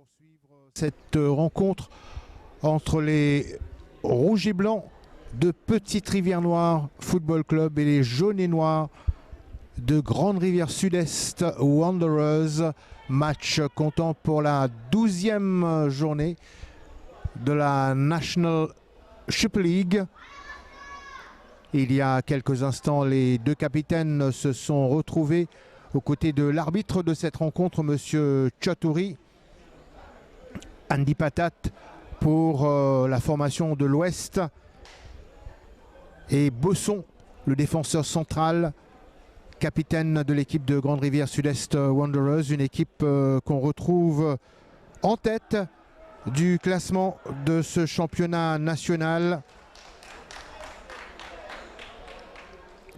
poursuivre cette rencontre entre les Rouges et Blancs de Petite-Rivière-Noire Football Club et les Jaunes et Noirs de Grande-Rivière Sud-Est Wanderers. Match comptant pour la 12e journée de la National Super League. Il y a quelques instants, les deux capitaines se sont retrouvés aux côtés de l'arbitre de cette rencontre, M. Chatouri, Andy Patat pour la formation de l'Ouest et Bosson, le défenseur central, capitaine de l'équipe de Grande-Rivière Sud-Est Wanderers, une équipe qu'on retrouve en tête du classement de ce championnat national.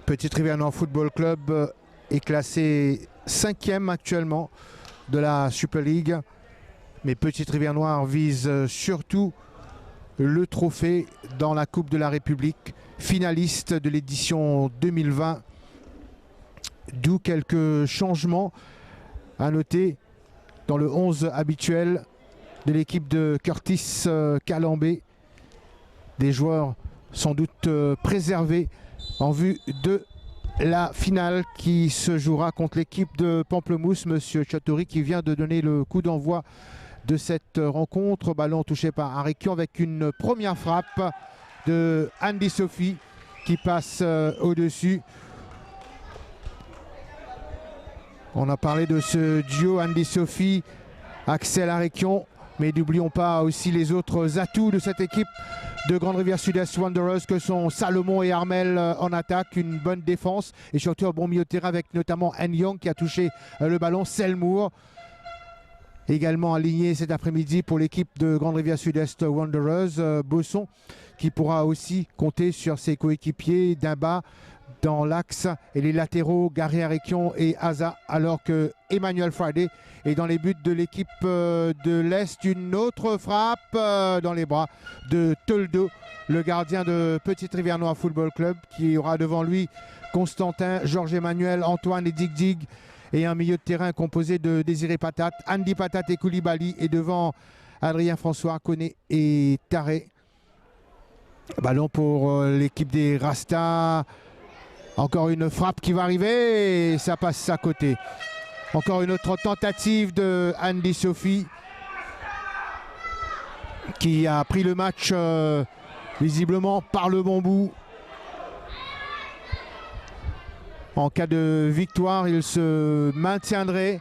Petite-Rivière-Noire Football Club est classé 5e actuellement de la Super League. Mais Petite-Rivière-Noire vise surtout le trophée dans la Coupe de la République, finaliste de l'édition 2020. D'où quelques changements à noter dans le 11 habituel de l'équipe de Curtis Calambé. Des joueurs sans doute préservés en vue de la finale qui se jouera contre l'équipe de Pamplemousse. Monsieur Chatouri qui vient de donner le coup d'envoi de cette rencontre. Ballon touché par Arikion avec une première frappe de Andy Sophie qui passe au-dessus. On a parlé de ce duo Andy Sophie, Axel Arikion, mais n'oublions pas aussi les autres atouts de cette équipe de Grande-Rivière Sud-Est Wanderers que sont Salomon et Armel en attaque, une bonne défense et surtout un bon milieu de terrain avec notamment Young qui a touché le ballon, Selmour également aligné cet après-midi pour l'équipe de Grande-Rivière Sud-Est Wanderers. Bosson qui pourra aussi compter sur ses coéquipiers Dimba dans l'axe et les latéraux Gary Arikion et Aza, alors que Emmanuel Friday est dans les buts de l'équipe de l'Est. Une autre frappe dans les bras de Toldo, le gardien de Petite-Rivière-Noire Football Club, qui aura devant lui Constantin, Georges-Emmanuel, Antoine et Dig Dig, et un milieu de terrain composé de Désiré Patat, Andy Patat et Koulibaly, et devant Adrien François, Koné et Taré. Ballon pour l'équipe des Rastas. Encore une frappe qui va arriver et ça passe à côté. Encore une autre tentative de Andy Sophie qui a pris le match visiblement par le bon bout. En cas de victoire, il se maintiendrait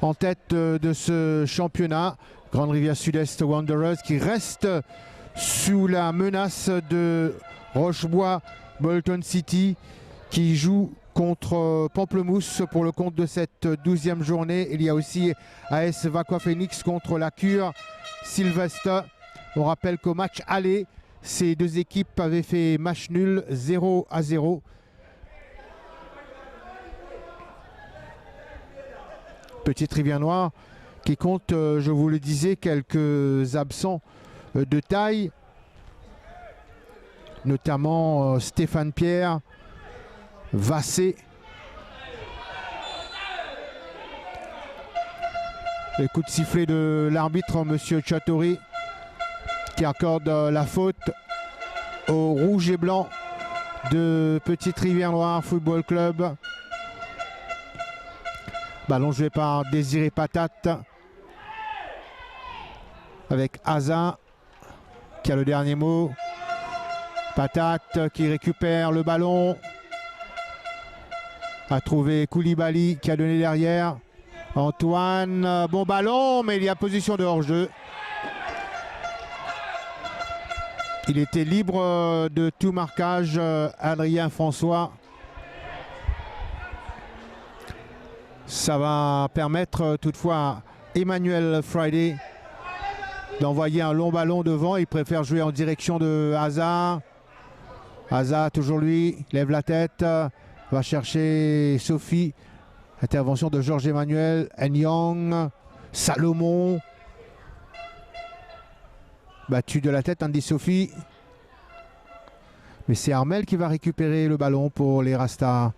en tête de ce championnat. Grande-Rivière Sud-Est Wanderers qui reste sous la menace de Rochebois Bolton City qui joue contre Pamplemousse pour le compte de cette 12e journée. Il y a aussi AS Vaqua Phoenix contre la Cure Sylvester. On rappelle qu'au match aller, ces deux équipes avaient fait match nul 0-0. Petite-Rivière-Noire qui compte, je vous le disais, quelques absents de taille, notamment Stéphane Pierre, Vassé. Le coup de sifflet de l'arbitre, M. Chatouri, qui accorde la faute aux Rouges et Blancs de Petite-Rivière-Noire Football Club. Ballon joué par Désiré Patat avec Aza qui a le dernier mot. Patat qui récupère le ballon, a trouvé Koulibaly qui a donné derrière. Antoine, bon ballon, mais il y a position de hors-jeu. Il était libre de tout marquage, Adrien François. Ça va permettre toutefois à Emmanuel Friday d'envoyer un long ballon devant. Il préfère jouer en direction de Hazard. Hazard, toujours lui, lève la tête, va chercher Sophie. Intervention de Georges-Emmanuel, Young, Salomon. Battu de la tête, Andy Sophie. Mais c'est Armel qui va récupérer le ballon pour les Rastas.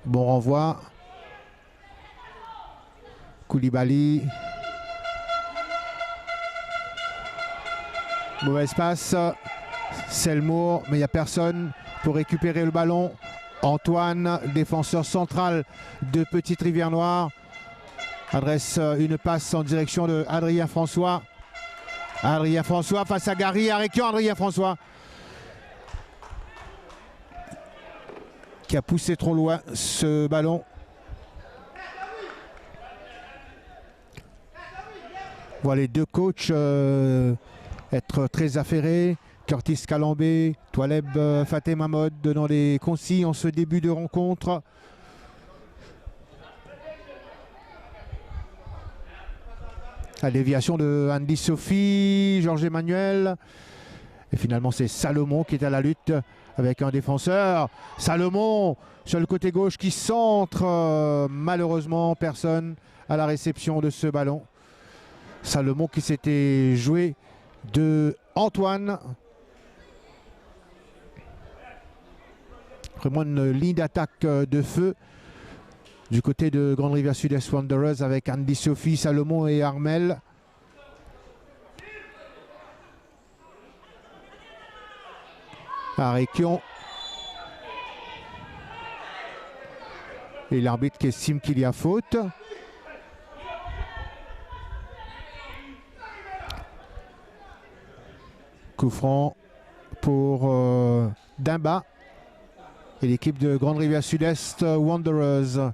Bon renvoi. Koulibaly. Mauvais passe. Selmour, mais il n'y a personne pour récupérer le ballon. Antoine, défenseur central de Petite Rivière Noire, adresse une passe en direction de Adrien François. Adrien François face à Gary Arekian. Adrien François qui a poussé trop loin ce ballon. Voilà les deux coachs être très affairés. Curtis Calambé, Toileb Fatem Mahmoud donnant les consignes en ce début de rencontre. La déviation de Andy Sophie, Georges Emmanuel. Et finalement c'est Salomon qui est à la lutte avec un défenseur. Salomon sur le côté gauche qui centre. Malheureusement personne à la réception de ce ballon. Salomon qui s'était joué de Antoine. Vraiment une ligne d'attaque de feu du côté de Grande Rivière Sud-Est Wanderers avec Andy Sophie, Salomon et Armel. Arekian. Et l'arbitre qui estime qu'il y a faute. Coup franc pour Dimba et l'équipe de Grande Rivière Sud-Est Wanderers.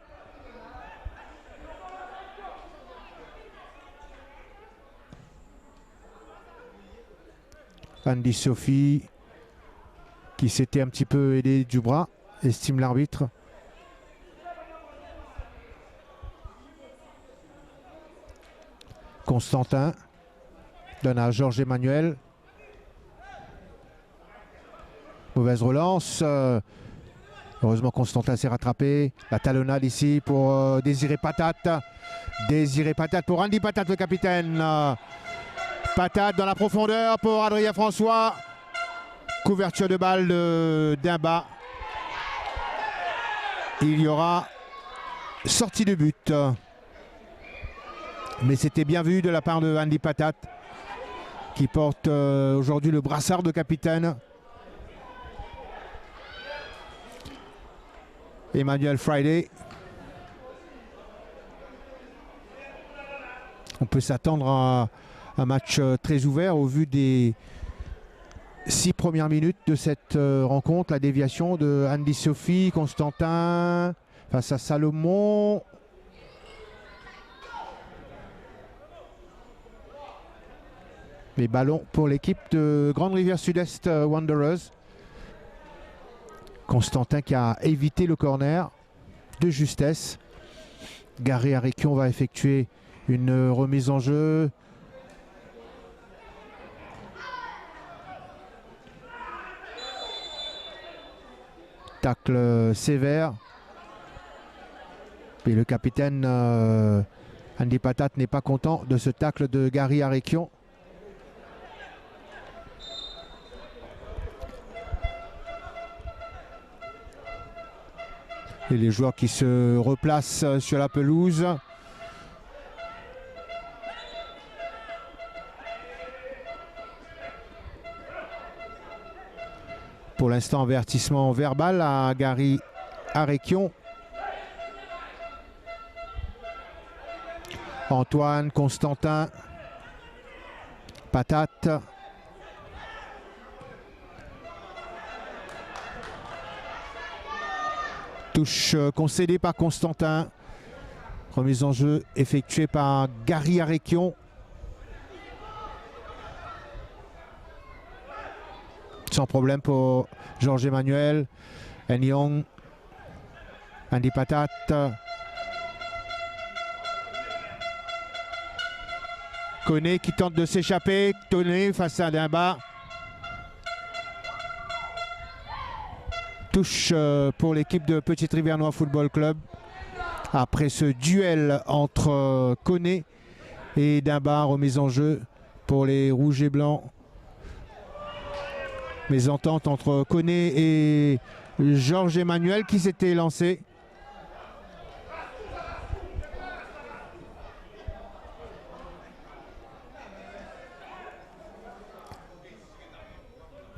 Andy Sophie qui s'était un petit peu aidé du bras, estime l'arbitre. Constantin donne à Georges Emmanuel. Mauvaise relance. Heureusement Constantin s'est rattrapé. La talonnade ici pour Désiré Patate. Désiré Patate pour Andy Patate, le capitaine. Patate dans la profondeur pour Adrien François. Couverture de balle de Dimba. Il y aura sortie de but. Mais c'était bien vu de la part de Andy Patate qui porte aujourd'hui le brassard de capitaine. Emmanuel Friday. On peut s'attendre à un match très ouvert au vu des 6 premières minutes de cette rencontre. La déviation de Andy Sophie, Constantin face à Salomon. Les ballons pour l'équipe de Grande Rivière Sud-Est Wanderers. Constantin qui a évité le corner de justesse. Gary Arekian va effectuer une remise en jeu. Tacle sévère. Et le capitaine Andy Patate n'est pas content de ce tacle de Gary Arekian. Et les joueurs qui se replacent sur la pelouse. Pour l'instant, avertissement verbal à Gary Arekian. Antoine, Constantin, Patate. Touche concédée par Constantin. Remise en jeu effectuée par Gary Arekian. Sans problème pour Georges Emmanuel. Nyong. Andy Patate. Koné qui tente de s'échapper. Koné face à Dimba. Touche pour l'équipe de Petite Rivière Noire Football Club. Après ce duel entre Koné et Dimba, remise en jeu pour les Rouges et Blancs. Mésentente entre Koné et Georges Emmanuel qui s'était lancé.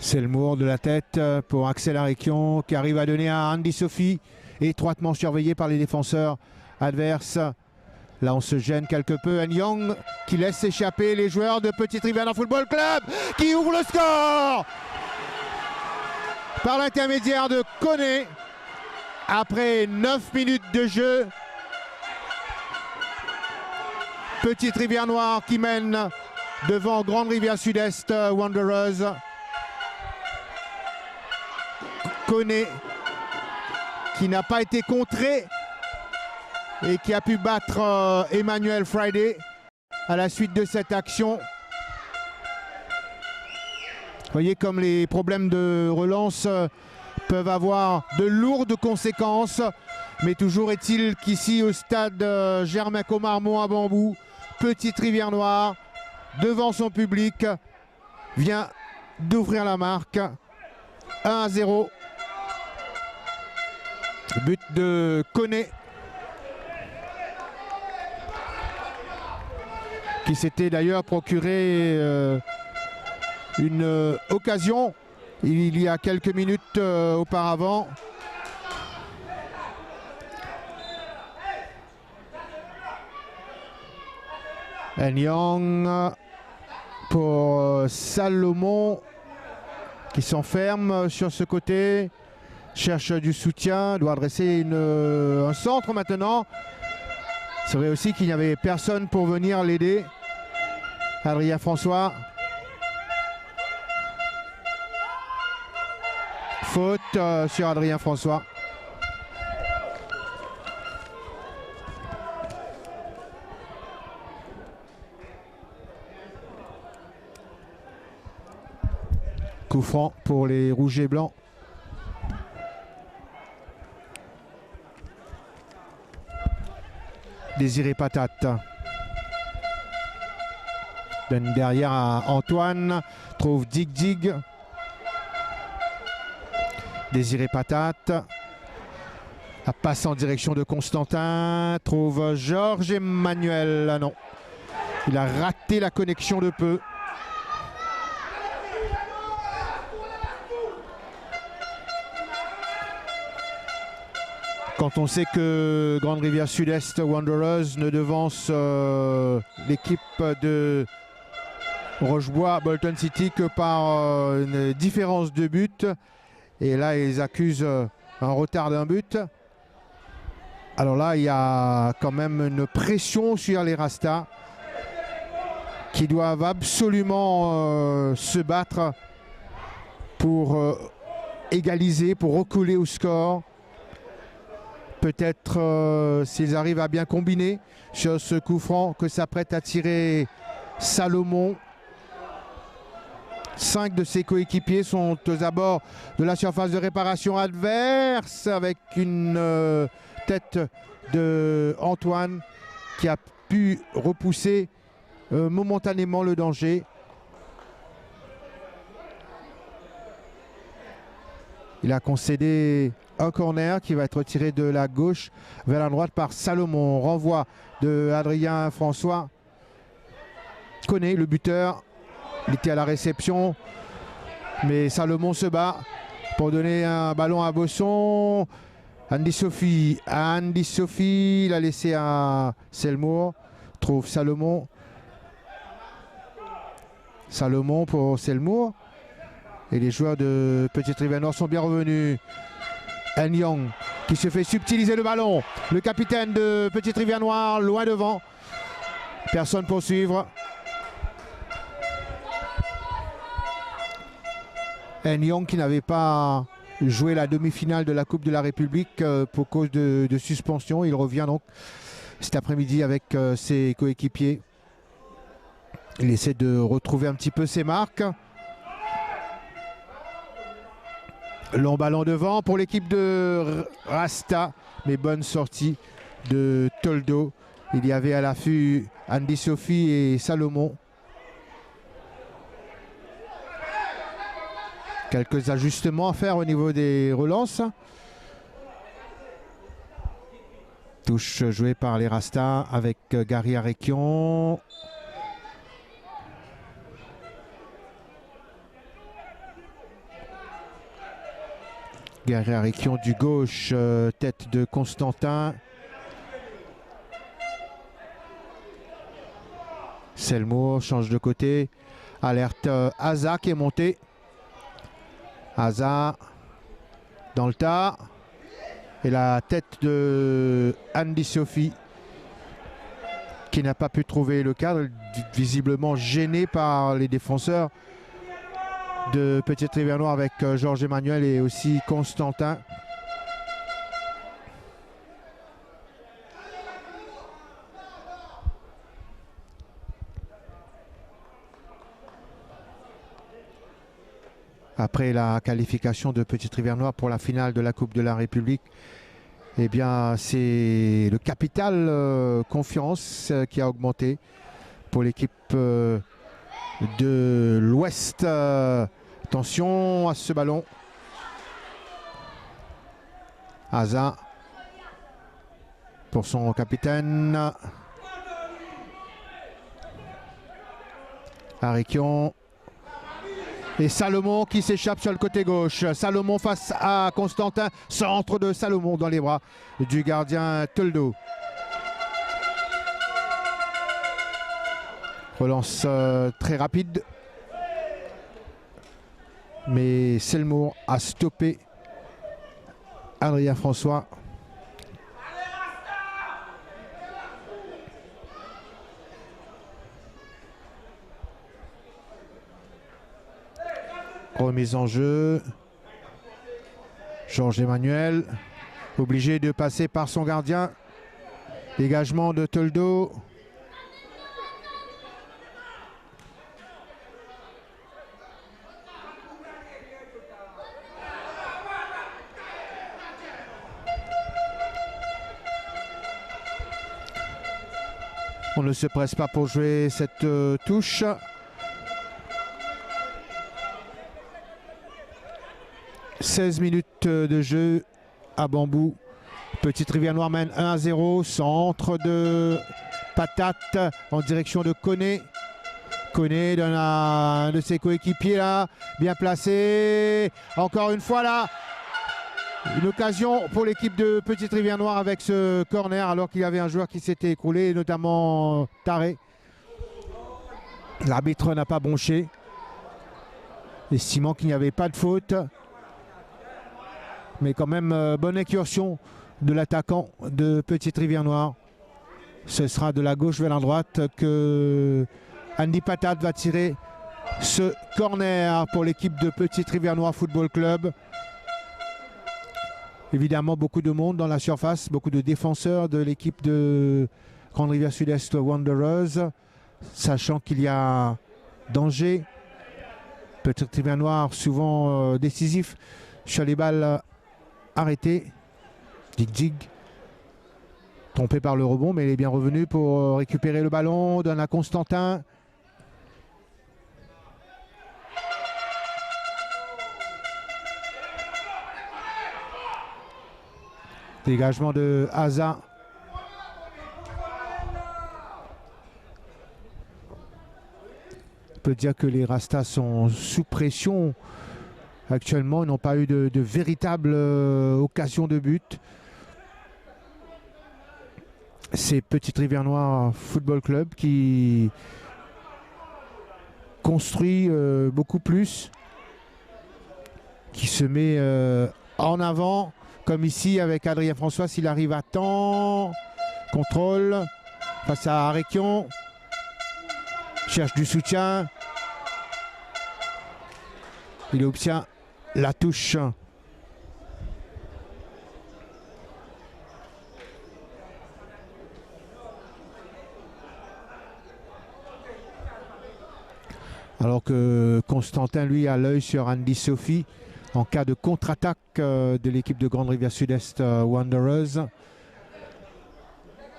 Selmour de la tête pour Axel Arekion qui arrive à donner à Andy Sophie, étroitement surveillé par les défenseurs adverses. Là on se gêne quelque peu. Nyong qui laisse échapper les joueurs de Petite-Rivière Football Club qui ouvre le score par l'intermédiaire de Koné après 9 minutes de jeu. Petite-Rivière Noire qui mène devant Grande Rivière Sud-Est Wanderers. Koné qui n'a pas été contré et qui a pu battre Emmanuel Friday à la suite de cette action. Vous voyez comme les problèmes de relance peuvent avoir de lourdes conséquences, mais toujours est-il qu'ici au stade Germain-Comarmont à Bambou, Petite-Rivière Noire, devant son public, vient d'ouvrir la marque. 1-0. But de Koné qui s'était d'ailleurs procuré une occasion il y a quelques minutes auparavant. Nyong pour Salomon qui s'enferme sur ce côté, cherche du soutien, doit adresser un centre maintenant. C'est vrai aussi qu'il n'y avait personne pour venir l'aider. Adrien François. Faute sur Adrien François. Coup franc pour les rouges et blancs. Désiré Patate. Donne derrière à Antoine. Trouve Dig. Désiré Patate. La passe en direction de Constantin. Trouve Georges Emmanuel. Ah non. Il a raté la connexion de peu. Quand on sait que Grande Rivière Sud-Est Wanderers ne devance l'équipe de Rochebois Bolton City que par une différence de but. Et là, ils accusent un retard d'un but. Alors là, il y a quand même une pression sur les Rastas qui doivent absolument se battre pour égaliser, pour recoller au score. Peut-être s'ils arrivent à bien combiner sur ce coup franc que s'apprête à tirer Salomon. 5 de ses coéquipiers sont aux abords de la surface de réparation adverse avec une tête de Antoine qui a pu repousser momentanément le danger. Il a concédé un corner qui va être retiré de la gauche vers la droite par Salomon. Renvoi de Adrien François. Koné, le buteur. Il était à la réception, mais Salomon se bat pour donner un ballon à Bosson. Andy Sophie, il a laissé à Selmour. Trouve Salomon. Salomon pour Selmour. Et les joueurs de Petite-Rivière Nord sont bien revenus. Nyong qui se fait subtiliser le ballon. Le capitaine de Petite-Rivière Noire loin devant. Personne pour suivre. Nyong qui n'avait pas joué la demi-finale de la Coupe de la République pour cause de suspension. Il revient donc cet après-midi avec ses coéquipiers. Il essaie de retrouver un petit peu ses marques. Long ballon devant pour l'équipe de Rasta, mais bonne sortie de Toldo. Il y avait à l'affût Andy Sophie et Salomon. Quelques ajustements à faire au niveau des relances. Touche jouée par les Rastas avec Gary Arekion. Gary Ariquion du gauche, tête de Constantin. Selmour change de côté. Alerte Aza qui est monté. Aza dans le tas. Et la tête de Andy Sophie qui n'a pas pu trouver le cadre, visiblement gêné par les défenseurs de Petite-Rivière-Noire avec Georges Emmanuel et aussi Constantin. Après la qualification de Petite-Rivière-Noire pour la finale de la Coupe de la République, eh bien c'est le capital confiance qui a augmenté pour l'équipe de l'Ouest. Attention à ce ballon. Aza pour son capitaine. Ariquion. Et Salomon qui s'échappe sur le côté gauche. Salomon face à Constantin. Centre de Salomon dans les bras du gardien Toldo. Relance très rapide. Mais Selmour a stoppé Adrien François. Remise en jeu. Georges Emmanuel, obligé de passer par son gardien. Dégagement de Toldo. On ne se presse pas pour jouer cette touche. « 16 minutes de jeu à Bambou. Petite-Rivière-Noire mène 1-0. Centre de Patate en direction de Koné. Koné donne à un de ses coéquipiers là. Bien placé. Encore une fois là. Une occasion pour l'équipe de Petite-Rivière-Noire avec ce corner alors qu'il y avait un joueur qui s'était écroulé, notamment Taré. L'arbitre n'a pas bronché, estimant qu'il n'y avait pas de faute. Mais quand même, bonne incursion de l'attaquant de Petite-Rivière-Noire. Ce sera de la gauche vers la droite que Andy Patate va tirer ce corner pour l'équipe de Petite-Rivière-Noire Football Club. Évidemment, beaucoup de monde dans la surface, beaucoup de défenseurs de l'équipe de Grande Rivière Sud-Est Wanderers, sachant qu'il y a danger. Petite-Rivière-Noire souvent décisif sur les balles arrêtées. Dig, trompé par le rebond, mais il est bien revenu pour récupérer le ballon. Donne à Constantin. Dégagement de Aza. On peut dire que les Rastas sont sous pression actuellement. Ils n'ont pas eu de véritable occasion de but. C'est Petite-Rivière-Noire Football Club qui construit beaucoup plus, qui se met en avant. Comme ici avec Adrien François, s'il arrive à temps, contrôle face à Ariquion, cherche du soutien, il obtient la touche. Alors que Constantin, lui, a l'œil sur Andy Sophie en cas de contre-attaque de l'équipe de Grande Rivière Sud-Est Wanderers.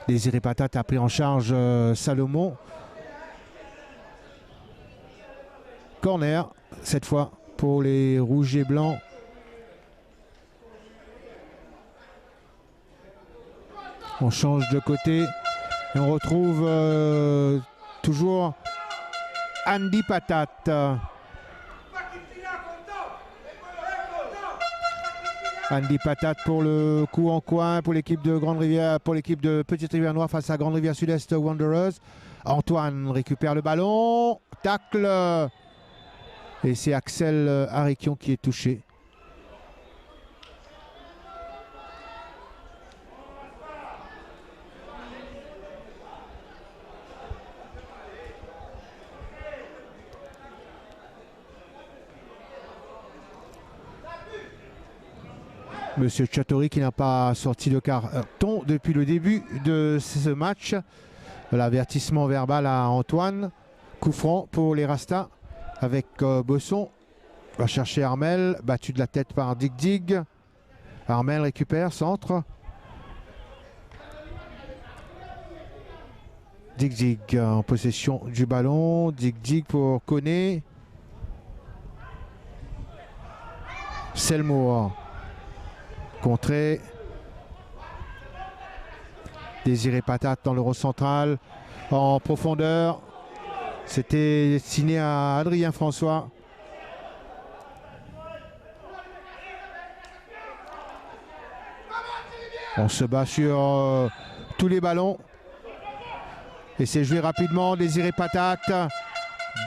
Désiré Patate a pris en charge Salomon. Corner, cette fois, pour les rouges et blancs. On change de côté et on retrouve toujours Andy Patate. Andy Patate pour le coup en coin pour l'équipe de Grande Rivière, pour l'équipe de Petite Rivière Noire face à Grande Rivière Sud-Est Wanderers. Antoine récupère le ballon, tacle et c'est Axel Ariquion qui est touché. Monsieur Chatori qui n'a pas sorti de carton depuis le début de ce match. L'avertissement verbal à Antoine. Coup franc pour les Rastas avec Bosson. Va chercher Armel, battu de la tête par Dig Dig. Armel récupère, centre. Dig Dig en possession du ballon. Dig Dig pour Koné. Selmour. Contré. Désiré Patate dans le rond central. En profondeur. C'était destiné à Adrien François. On se bat sur tous les ballons. Et c'est joué rapidement. Désiré Patate.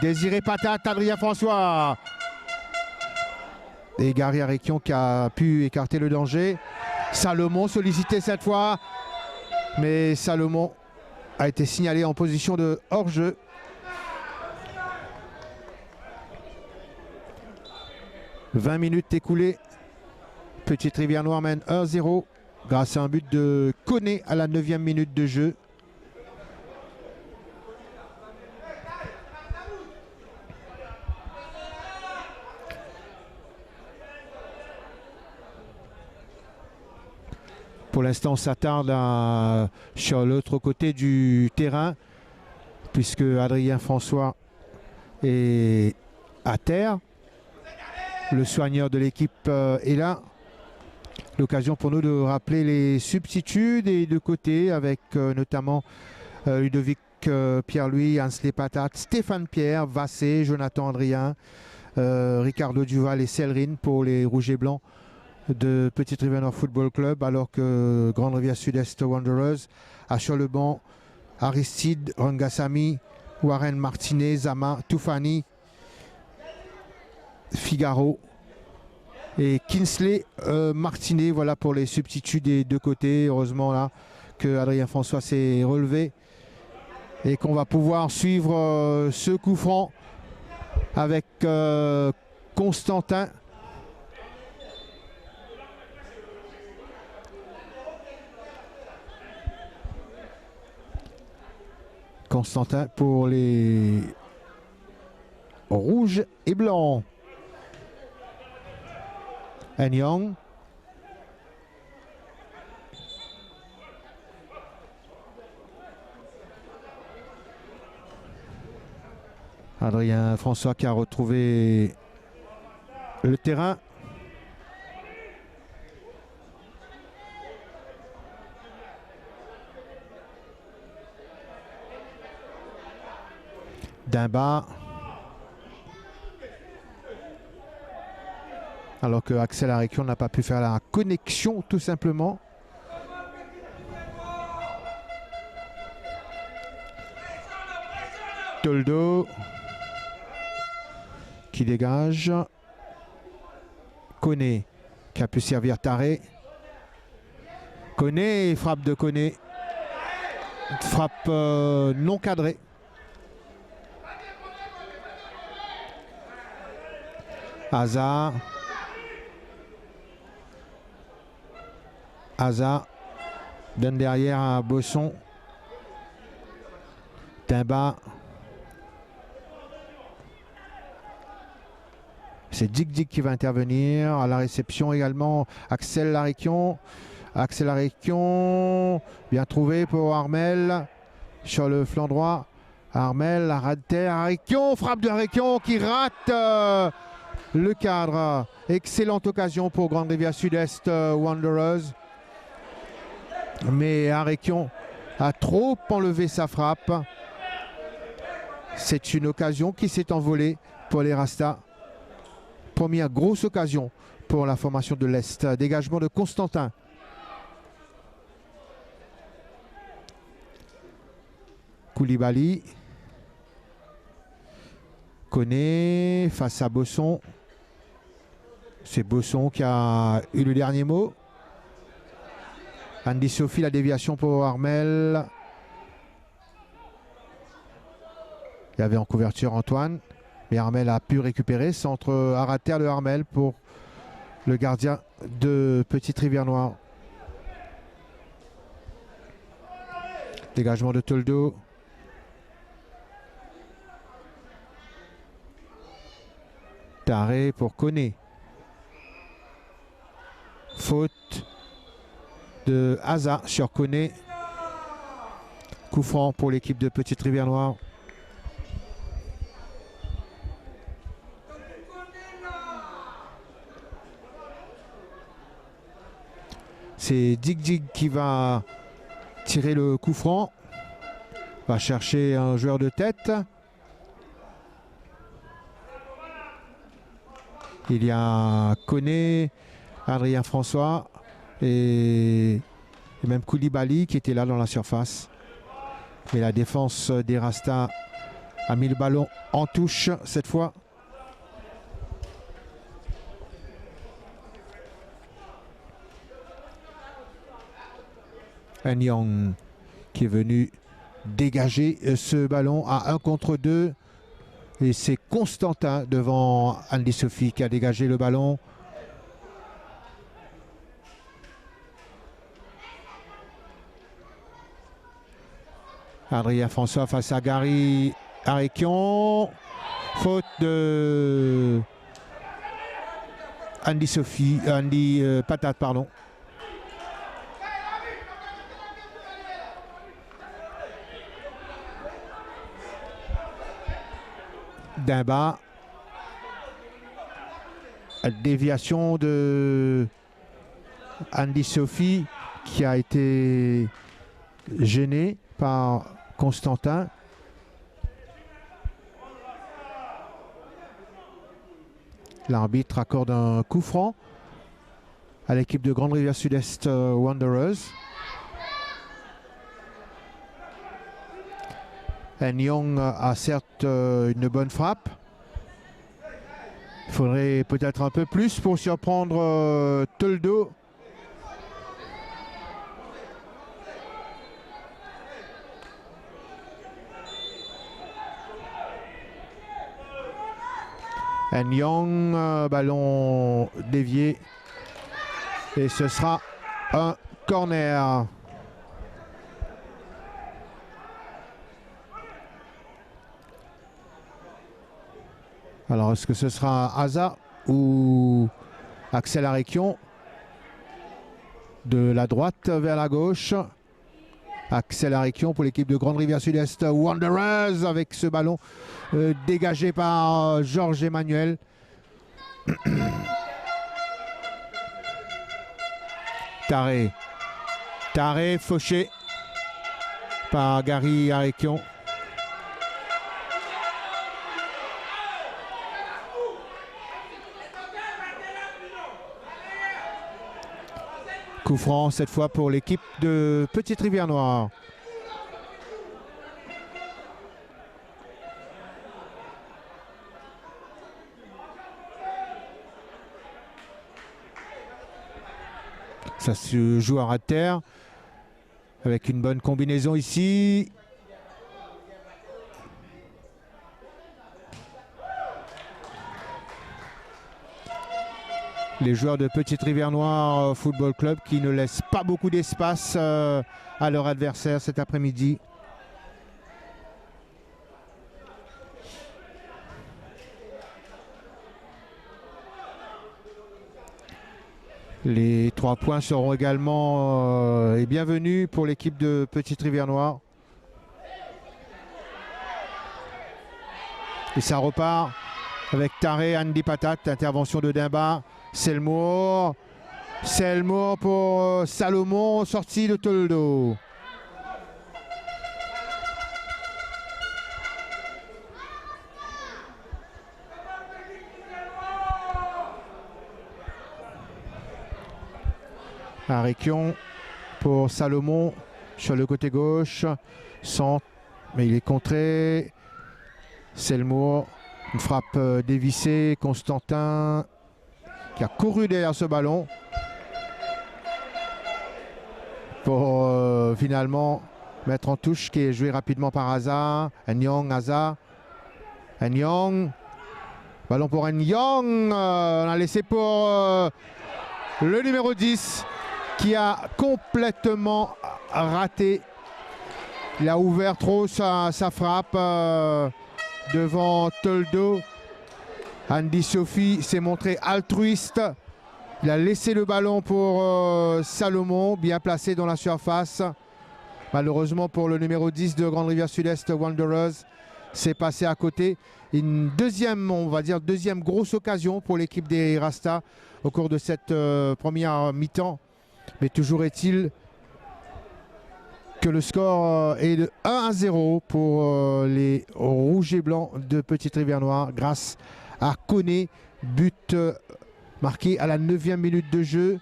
Désiré Patate, Adrien François. Et Gary Ariquion qui a pu écarter le danger. Salomon sollicité cette fois. Mais Salomon a été signalé en position de hors-jeu. « 20 minutes écoulées. Petite Rivière Noire mène 1-0 grâce à un but de Koné à la 9e minute de jeu. Pour l'instant, on s'attarde sur l'autre côté du terrain, puisque Adrien François est à terre. Le soigneur de l'équipe est là. L'occasion pour nous de rappeler les substituts des deux côtés, avec notamment Ludovic Pierre-Louis, Hansley Patate, Stéphane Pierre, Vassé, Jonathan Adrien, Ricardo Duval et Selrine pour les Rouges et Blancs de Petite Rivière Noire Football Club, alors que Grande Rivière Sud-Est Wanderers a sur le banc Aristide, Rangasamy, Warren Martinet, Zama, Toufani, Figaro et Kinsley Martinet. Voilà pour les substituts des deux côtés. Heureusement là que Adrien François s'est relevé et qu'on va pouvoir suivre ce coup franc avec Constantin. Constantin pour les rouges et blancs. Young. Adrien François qui a retrouvé le terrain. Dimba. Alors que Axel Ariquion n'a pas pu faire la connexion tout simplement. Toldo qui dégage. Koné qui a pu servir Taré. Koné, frappe de Koné. Frappe non cadrée. Hazard. Hazard donne derrière à Bosson. Timba. C'est Dig Dig qui va intervenir. À la réception également Axel Ariquion. Axel Ariquion, bien trouvé pour Armel sur le flanc droit. Armel, la rade terre. Ariquion, frappe de Ariquion qui rate le cadre. Excellente occasion pour Grande Rivière Sud-Est Wanderers. Mais Ariquion a trop enlevé sa frappe. C'est une occasion qui s'est envolée pour les Rastas. Première grosse occasion pour la formation de l'Est. Dégagement de Constantin. Koulibaly. Koné face à Bosson. C'est Bosson qui a eu le dernier mot. Andy Sophie, la déviation pour Armel. Il y avait en couverture Antoine. Mais Armel a pu récupérer. Centre à ras de terre de Armel pour le gardien de Petite Rivière-Noire. Dégagement de Toldo. Taré pour Koné. Faute de Haza sur Koné. Coup franc pour l'équipe de Petite Rivière-Noire. C'est Dig qui va tirer le coup franc. Va chercher un joueur de tête. Il y a Koné, Adrien François et même Koulibaly qui était là dans la surface. Mais la défense des Rastas a mis le ballon en touche cette fois. Nyang qui est venu dégager ce ballon à 1 contre 2. Et c'est Constantin devant Andy Sophie qui a dégagé le ballon. Adrien François face à Gary Arekion. Faute de Andy Sophie, Andy Patate, pardon. Dimba. Déviation de Andy Sophie qui a été gêné par Constantin. L'arbitre accorde un coup franc à l'équipe de Grande Rivière Sud-Est Wanderers. Nyong a certes une bonne frappe. Il faudrait peut-être un peu plus pour surprendre Toldo. Nyong, ballon dévié. Et ce sera un corner. Alors, est-ce que ce sera Haza ou Axel Arekion? De la droite vers la gauche. Axel Arekion pour l'équipe de Grande Rivière Sud-Est Wanderers avec ce ballon dégagé par Georges Emmanuel. Taré fauché par Gary Arekion. Coup franc cette fois pour l'équipe de Petite Rivière-Noire. Ça se joue à ras de terre avec une bonne combinaison ici. Les joueurs de Petite Rivière-Noire Football Club qui ne laissent pas beaucoup d'espace à leur adversaire cet après-midi. Les 3 points seront également et bienvenus pour l'équipe de Petite Rivière-Noire. Et ça repart avec Taré, Andy Patate, intervention de Dimba. Selmour pour Salomon, sortie de Toldo. Arekion pour Salomon sur le côté gauche. Centre, mais il est contré. Selmour, une frappe dévissée. Constantin qui a couru derrière ce ballon pour finalement mettre en touche, qui est joué rapidement par Hazard. Nyong, Hazard. Nyong. Ballon pour Nyong. On a laissé pour le numéro 10 qui a complètement raté. Il a ouvert trop sa frappe devant Toldo. Andy Sophie s'est montré altruiste. Il a laissé le ballon pour Salomon, bien placé dans la surface. Malheureusement pour le numéro 10 de Grande Rivière Sud-Est Wanderers, c'est passé à côté. Une deuxième, on va dire, deuxième grosse occasion pour l'équipe des Rastas au cours de cette première mi-temps. Mais toujours est-il que le score est de 1-0 pour les Rouges et Blancs de Petite-Rivière-Noire grâce à Koné. But marqué à la 9e minute de jeu.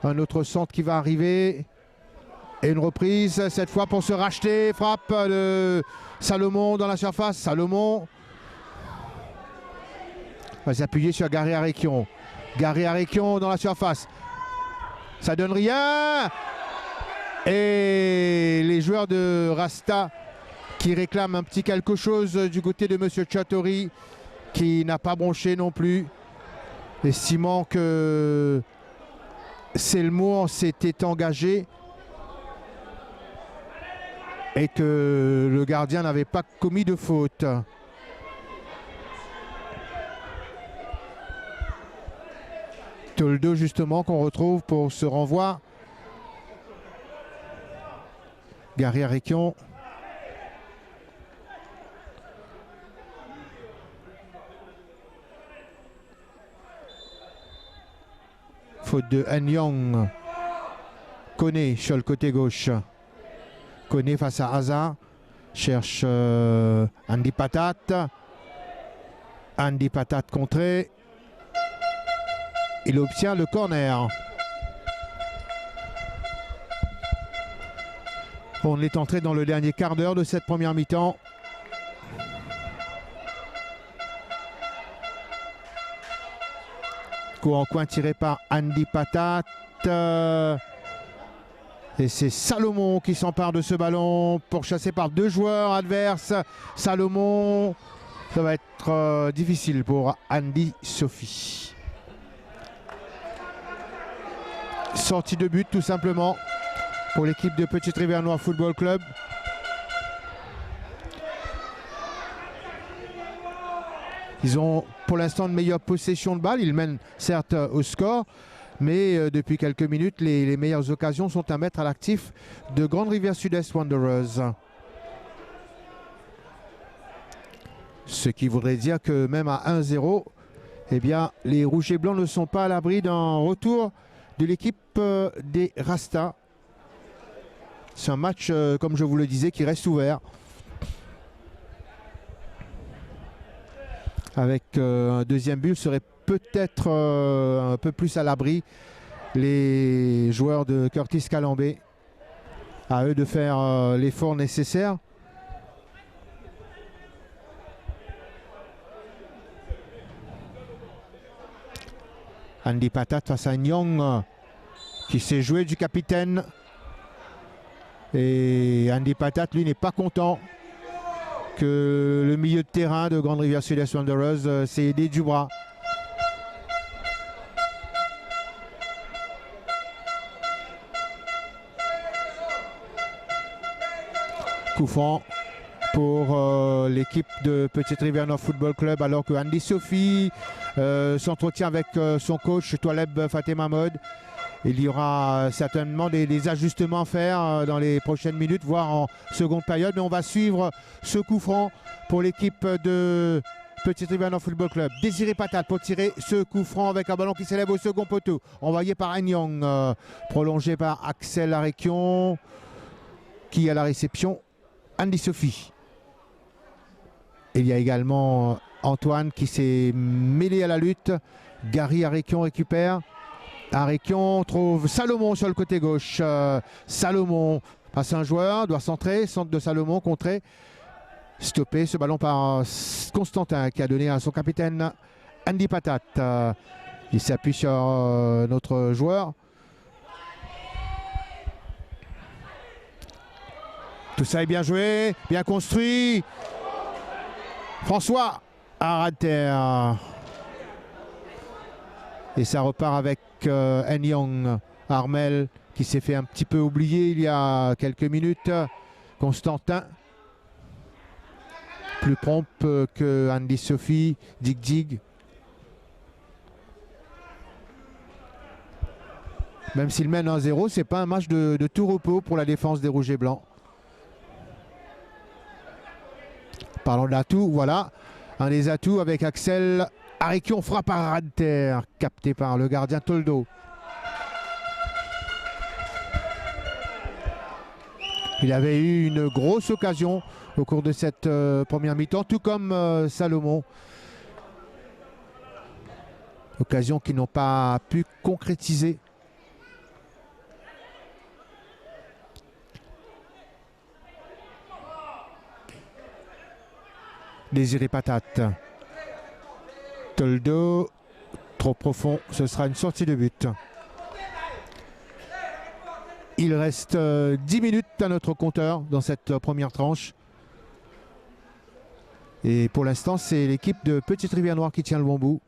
Un autre centre qui va arriver. Et une reprise, cette fois pour se racheter. Frappe de Salomon dans la surface. Salomon va s'appuyer sur Gary Arekion. Gary Arekion dans la surface. Ça donne rien. Et les joueurs de Rasta qui réclament un petit quelque chose du côté de Monsieur Chatori, qui n'a pas bronché non plus, estimant que Selmour s'était engagé et que le gardien n'avait pas commis de faute. Toldo justement qu'on retrouve pour ce renvoi. Gary Arekion. Faute de Nyong. Koné sur le côté gauche. Koné face à Hazard. Cherche Andy Patat. Andy Patat contré. Il obtient le corner. On est entré dans le dernier quart d'heure de cette première mi-temps. Coup en coin tiré par Andy Patat. Et c'est Salomon qui s'empare de ce ballon, pourchassé par deux joueurs adverses. Salomon, ça va être difficile pour Andy Sophie. Sortie de but tout simplement pour l'équipe de Petite-Rivière-Noire Football Club. Ils ont pour l'instant une meilleure possession de balle. Ils mènent certes au score, mais depuis quelques minutes, les meilleures occasions sont à mettre à l'actif de Grande Rivière Sud-Est Wanderers. Ce qui voudrait dire que même à 1-0, eh bien, les Rouges et Blancs ne sont pas à l'abri d'un retour de l'équipe des Rastas. C'est un match, comme je vous le disais, qui reste ouvert. Avec un deuxième but, serait peut-être un peu plus à l'abri les joueurs de Curtis Calambé. À eux de faire l'effort nécessaire. Andy Patat face à Nyong qui s'est joué du capitaine. Et Andy Patat, lui, n'est pas content que le milieu de terrain de Grande Rivière Sud-Est Wanderers s'est aidé du bras. Coup franc pour l'équipe de Petite-Rivière-Noire Football Club, alors que Andy Sophie s'entretient avec son coach Toualeb Fatima Mod. Il y aura certainement des ajustements à faire dans les prochaines minutes, voire en seconde période. Mais on va suivre ce coup franc pour l'équipe de Petite-Rivière-Noire Football Club. Désiré Patat pour tirer ce coup franc avec un ballon qui s'élève au second poteau. Envoyé par Nyong, prolongé par Axel Arekion, qui à la réception, Andy Sophie. Il y a également Antoine qui s'est mêlé à la lutte. Gary Arekion récupère. Arequion trouve Salomon sur le côté gauche. Salomon passe un joueur, doit centrer, centre de Salomon, contré. Stoppé ce ballon par Constantin qui a donné à son capitaine Andy Patat. Il s'appuie sur notre joueur. Tout ça est bien joué, bien construit. François à ras de terre. Et ça repart avec Nyong Armel qui s'est fait un petit peu oublier il y a quelques minutes. Constantin. Plus prompt que Andy Sophie, Dig. Même s'il mène 1-0, c'est pas un match de tout repos pour la défense des Rouges et Blancs. Parlons d'atouts, voilà. Un des atouts avec Axel Arequion, frappe à ras de terre, capté par le gardien Toldo. Il avait eu une grosse occasion au cours de cette première mi-temps, tout comme Salomon. Occasion qu'ils n'ont pas pu concrétiser. Désiré Patate. Toldo, trop profond, ce sera une sortie de but. Il reste 10 minutes à notre compteur dans cette première tranche. Et pour l'instant, c'est l'équipe de Petite Rivière Noire qui tient le bon bout.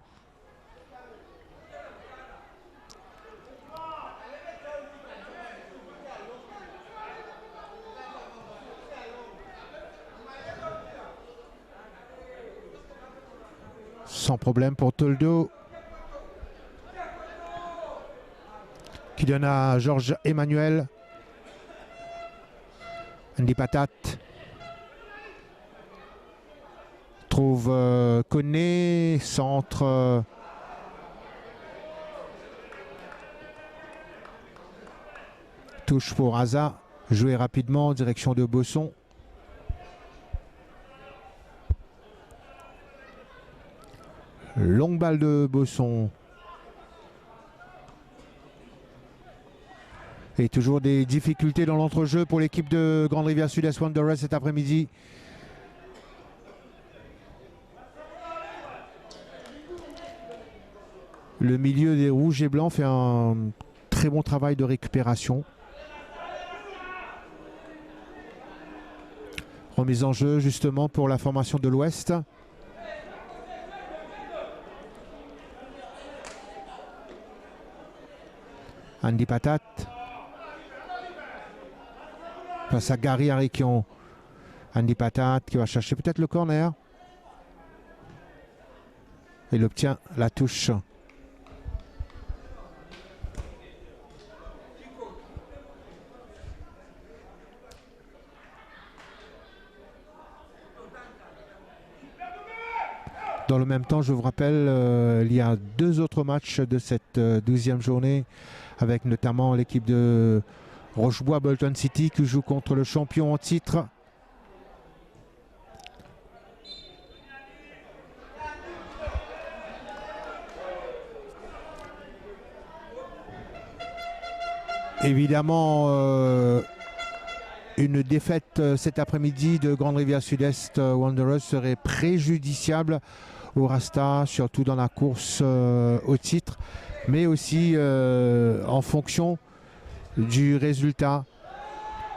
Sans problème pour Toldo. Qui donne à Georges Emmanuel. Andy Patat. Trouve Koné, centre. Touche pour Aza. Joué rapidement en direction de Bosson. Longue balle de Bosson. Et toujours des difficultés dans l'entrejeu pour l'équipe de Grande Rivière Sud-Est Wanderers cet après-midi. Le milieu des Rouges et Blancs fait un très bon travail de récupération. Remise en jeu justement pour la formation de l'Ouest. Andy Patat. Face à Gary Arequion. Andy Patat qui va chercher peut-être le corner. Il obtient la touche. Dans le même temps, je vous rappelle, il y a 2 autres matchs de cette 12e journée, avec notamment l'équipe de Rochebois Bolton City qui joue contre le champion en titre. Évidemment, une défaite cet après-midi de Grande Rivière Sud-Est Wanderers serait préjudiciable au Rasta, surtout dans la course au titre, mais aussi en fonction du résultat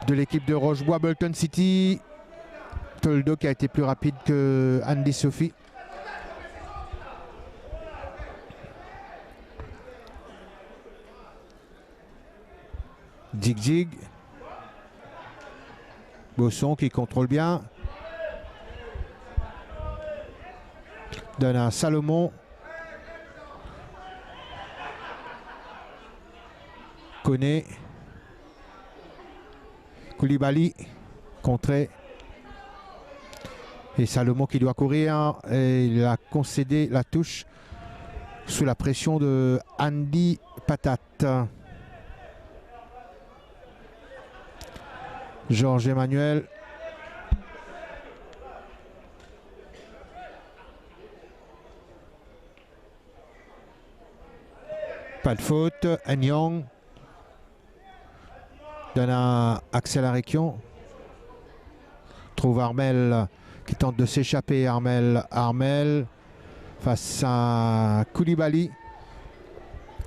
de l'équipe de Rochebois Bolton City. Toldo qui a été plus rapide que Andy Sophie. Dig. Bosson qui contrôle bien. Donne à Salomon. Koné. Koulibaly. Contré. Et Salomon qui doit courir. Et il a concédé la touche sous la pression de Andy Patat. Georges Emmanuel. Pas de faute. Nyang donne à Axel Arekion. Trouve Armel qui tente de s'échapper. Armel face à Koulibaly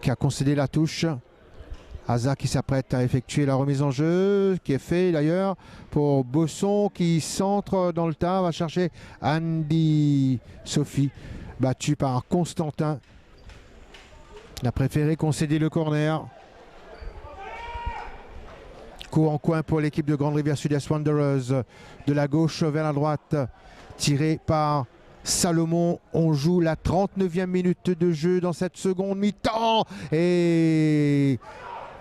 qui a concédé la touche. Aza qui s'apprête à effectuer la remise en jeu, qui est fait d'ailleurs pour Bosson qui centre dans le tas, va chercher Andy Sophie, battu par Constantin. Il a préféré concéder le corner. Coup en coin pour l'équipe de Grande Rivière Sud-Est Wanderers. De la gauche vers la droite, tiré par Salomon. On joue la 39e minute de jeu dans cette seconde mi-temps. Et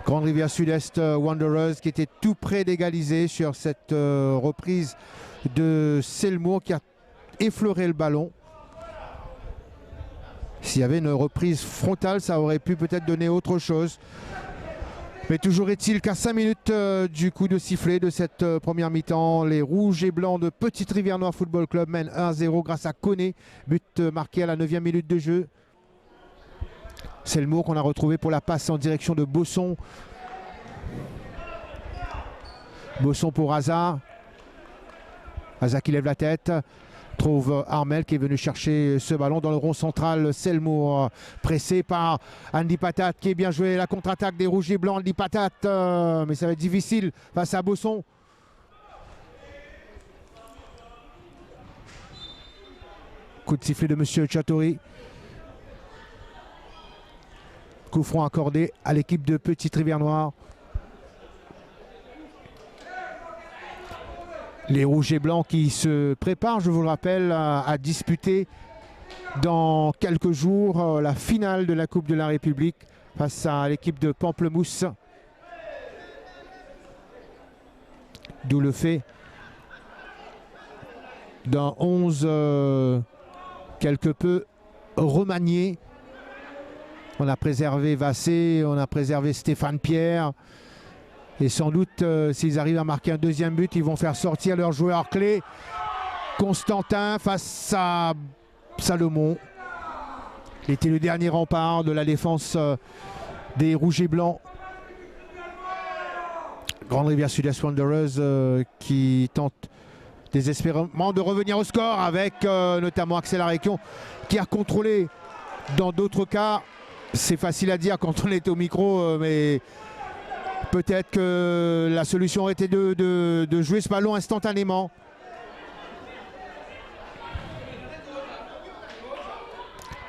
Grande Rivière Sud-Est Wanderers qui était tout près d'égaliser sur cette reprise de Selmour qui a effleuré le ballon. S'il y avait une reprise frontale, ça aurait pu peut-être donner autre chose. Mais toujours est-il qu'à 5 minutes du coup de sifflet de cette première mi-temps, les Rouges et Blancs de Petite Rivière Noire Football Club mènent 1-0 grâce à Koné, but marqué à la 9e minute de jeu. Selmour qu'on a retrouvé pour la passe en direction de Bosson. Bosson pour Aza. Aza qui lève la tête. Trouve Armel qui est venu chercher ce ballon dans le rond central. Selmour pressé par Andy Patat qui est bien joué. La contre-attaque des Rouges et Blancs. Andy Patat, mais ça va être difficile face à Bosson. Coup de sifflet de Monsieur Chatori. Coup franc accordé à l'équipe de Petite Rivière Noire. Les Rouges et Blancs qui se préparent, je vous le rappelle, à disputer dans quelques jours la finale de la Coupe de la République face à l'équipe de Pamplemousse. D'où le fait d'un 11 quelque peu remanié. On a préservé Vassé, on a préservé Stéphane Pierre. Et sans doute, s'ils arrivent à marquer un deuxième but, ils vont faire sortir leur joueur clé. Constantin face à Salomon. Il était le dernier rempart de la défense des Rouges et Blancs. Grande Rivière Sud-Est Wanderers qui tente désespérément de revenir au score avec notamment Axel Arekion qui a contrôlé. Dans d'autres cas, c'est facile à dire quand on est au micro, mais peut-être que la solution aurait été de jouer ce ballon instantanément.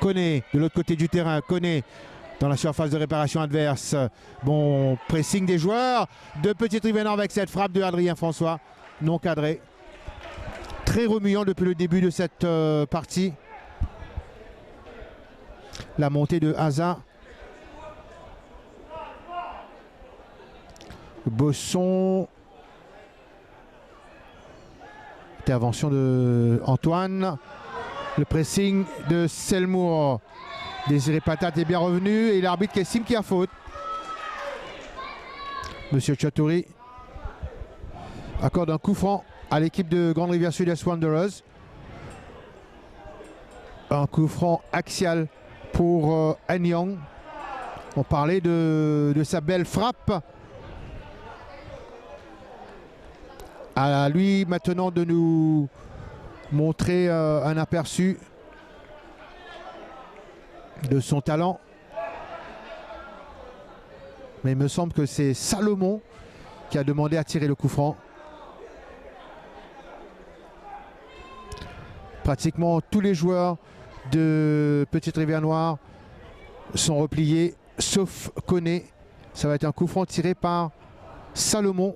Koné de l'autre côté du terrain. Koné dans la surface de réparation adverse. Bon pressing des joueurs de Petite Rivière Noire avec cette frappe de Adrien François. Non cadré. Très remuant depuis le début de cette partie. La montée de Aza. Bosson. Intervention de Antoine. Le pressing de Selmour. Désiré Patat est bien revenu et l'arbitre qui estime qu'il y a faute. Monsieur Chatori accorde un coup franc à l'équipe de Grande Rivière Sud-Est Wanderers. Un coup franc axial pour Nyang. On parlait de sa belle frappe. À lui maintenant de nous montrer un aperçu de son talent. Mais il me semble que c'est Salomon qui a demandé à tirer le coup franc. Pratiquement tous les joueurs de Petite Rivière Noire sont repliés, sauf Koné. Ça va être un coup franc tiré par Salomon.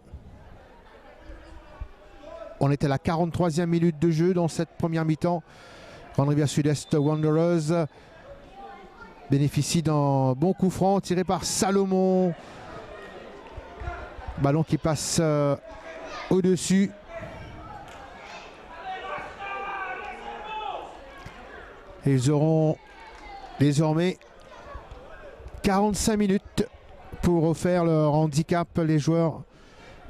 On est à la 43e minute de jeu dans cette première mi-temps. Grande Rivière Sud-Est Wanderers bénéficie d'un bon coup franc tiré par Salomon. Ballon qui passe au-dessus. Et ils auront désormais 45 minutes pour refaire leur handicap, les joueurs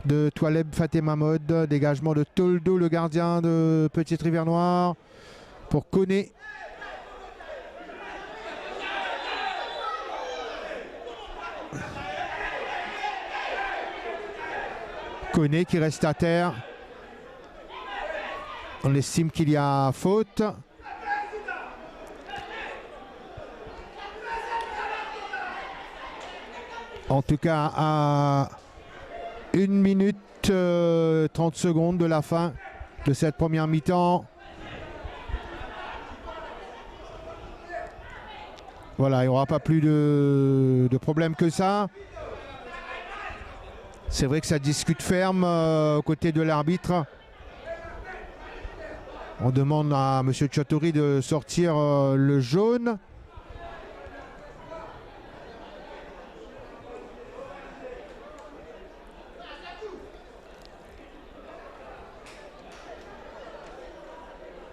de Toualeb Fatima Mode. Dégagement de Toldo, le gardien de Petite Rivière Noire, pour Koné. Koné qui reste à terre. On estime qu'il y a faute. En tout cas, à 1 minute 30 secondes de la fin de cette première mi-temps. Voilà, il n'y aura pas plus de problème que ça. C'est vrai que ça discute ferme aux côtés de l'arbitre. On demande à M. Tchatori de sortir le jaune.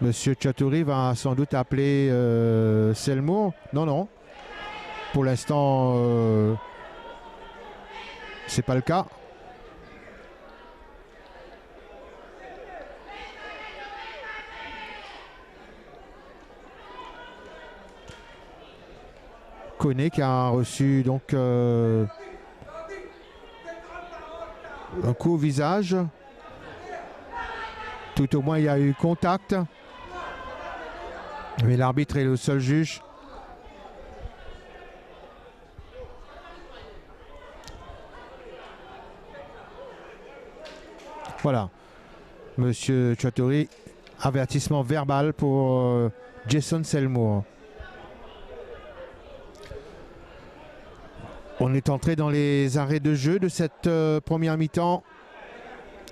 Monsieur Tchatori va sans doute appeler Selmour. Non, non. Pour l'instant, c'est pas le cas. Koné qui a reçu donc un coup au visage. Tout au moins, il y a eu contact. Mais l'arbitre est le seul juge. Voilà. Monsieur Tchatori, avertissement verbal pour Jason Selmour. On est entré dans les arrêts de jeu de cette première mi-temps.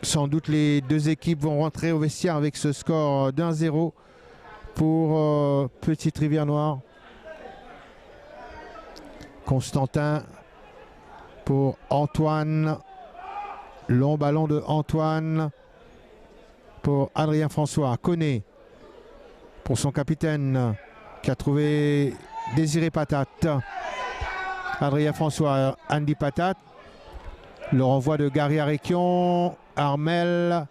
Sans doute les deux équipes vont rentrer au vestiaire avec ce score d'1-0 pour Petite Rivière-Noire. Constantin pour Antoine. Long ballon de Antoine pour Adrien François. Koné pour son capitaine qui a trouvé Désiré Patate. Adrien François, Andy Patate. Le renvoi de Gary Arekion. Armel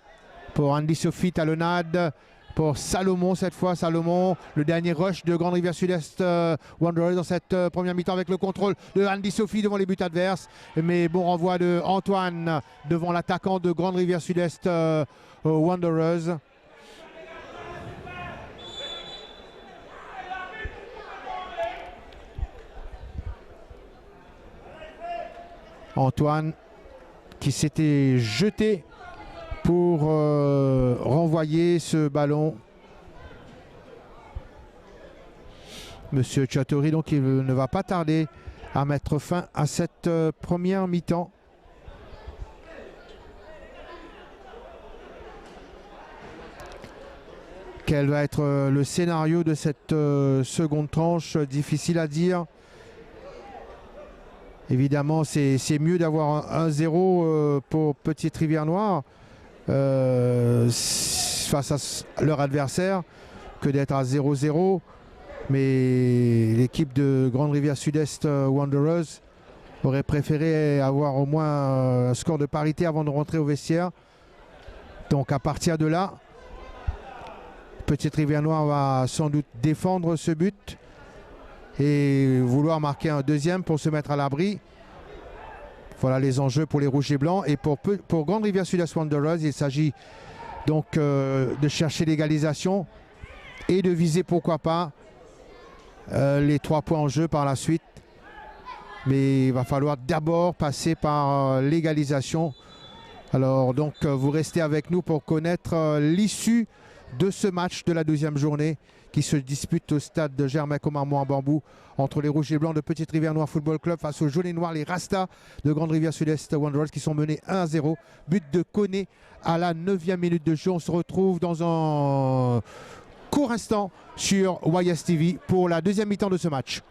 pour Andy Sophie, talonnade pour Salomon cette fois. Salomon, le dernier rush de Grande Rivière Sud-Est Wanderers dans cette première mi-temps avec le contrôle de Andy Sophie devant les buts adverses. Mais bon renvoi de Antoine devant l'attaquant de Grande Rivière Sud-Est Wanderers. Antoine qui s'était jeté pour renvoyer ce ballon. Monsieur Tchatori, donc il ne va pas tarder à mettre fin à cette première mi-temps. Quel va être le scénario de cette seconde tranche? Difficile à dire. Évidemment, c'est mieux d'avoir un 1-0 pour Petite Rivière-Noire face à leur adversaire que d'être à 0-0. Mais l'équipe de Grande Rivière Sud-Est Wanderers aurait préféré avoir au moins un score de parité avant de rentrer au vestiaire. Donc à partir de là, Petite Rivière-Noire va sans doute défendre ce but et vouloir marquer un deuxième pour se mettre à l'abri. Voilà les enjeux pour les Rouges et Blancs. Et pour Grande Rivière Sud-Est Wanderers, il s'agit donc de chercher l'égalisation et de viser pourquoi pas les 3 points en jeu par la suite. Mais il va falloir d'abord passer par l'égalisation. Alors donc vous restez avec nous pour connaître l'issue de ce match de la deuxième journée qui se dispute au stade de Germain-Commarmont-en-Bambou entre les Rouges et Blancs de Petite Rivière-Noire Football Club face aux Jaunes et Noirs, les Rastas de Grande Rivière Sud-Est Wanderers qui sont menés 1-0. But de Koné à la 9e minute de jeu. On se retrouve dans un court instant sur YSTV pour la deuxième mi-temps de ce match.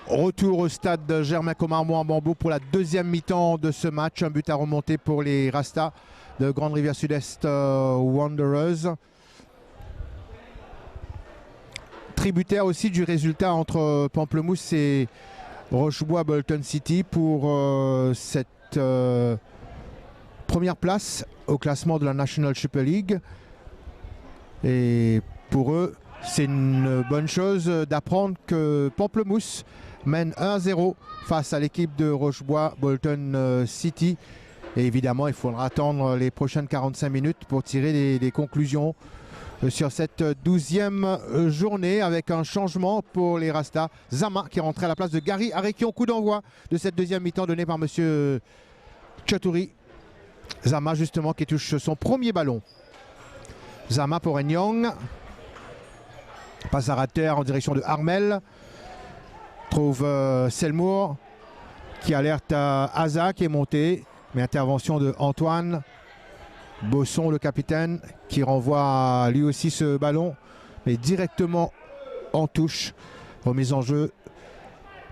Retour au stade de Germain-Commarmont-en-Bambou pour la deuxième mi-temps de ce match. Un but à remonter pour les Rastas de Grande Rivière Sud-Est Wanderers. Tributaire aussi du résultat entre Pamplemousse et Rochebois-Bolton City pour cette première place au classement de la National Super League. Et pour eux, C'est une bonne chose d'apprendre que Pamplemousse mène 1-0 face à l'équipe de Rochebois Bolton City. Et évidemment, il faudra attendre les prochaines 45 minutes pour tirer des conclusions sur cette 12e journée avec un changement pour les Rastas. Zama qui est rentré à la place de Gary Arekion. Coup d'envoi de cette deuxième mi-temps donné par monsieur Chatouri. Zama justement qui touche son premier ballon. Zama pour Enyong. Passe à rater en direction de Armel. Trouve Selmour qui alerte Aza qui est monté. Mais intervention de Antoine Bosson, le capitaine, qui renvoie lui aussi ce ballon, mais directement en touche. Remise en jeu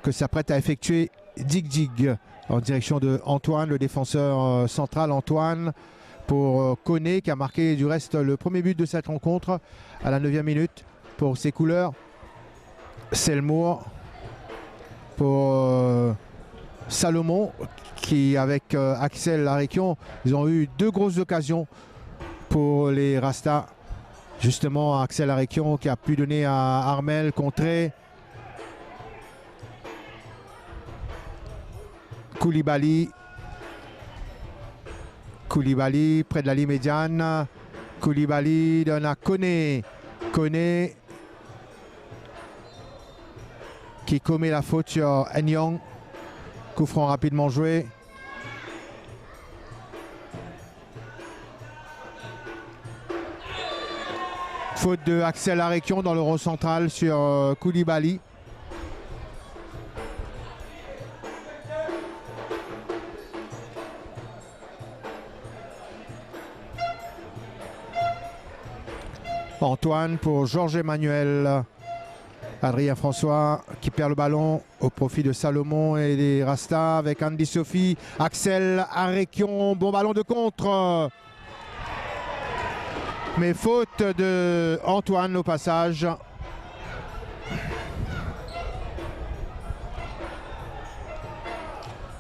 que s'apprête à effectuer Dig en direction de Antoine, le défenseur central Antoine, pour Koné qui a marqué du reste le premier but de cette rencontre à la 9e minute pour ses couleurs. Selmour pour Salomon qui avec Axel Arekion, ils ont eu deux grosses occasions pour les Rastas. Justement Axel Arekion qui a pu donner à Armel contré. Koulibaly près de la ligne médiane. Koulibaly donne à Koné. Koné qui commet la faute sur Enyong. Coup franc rapidement joué. Faute de Axel Arekion dans le rond central sur Koulibaly. Antoine pour Georges Emmanuel. Adrien François qui perd le ballon au profit de Salomon et des Rastas avec Andy Sophie. Axel Arekion, bon ballon de contre. Mais faute de Antoine au passage.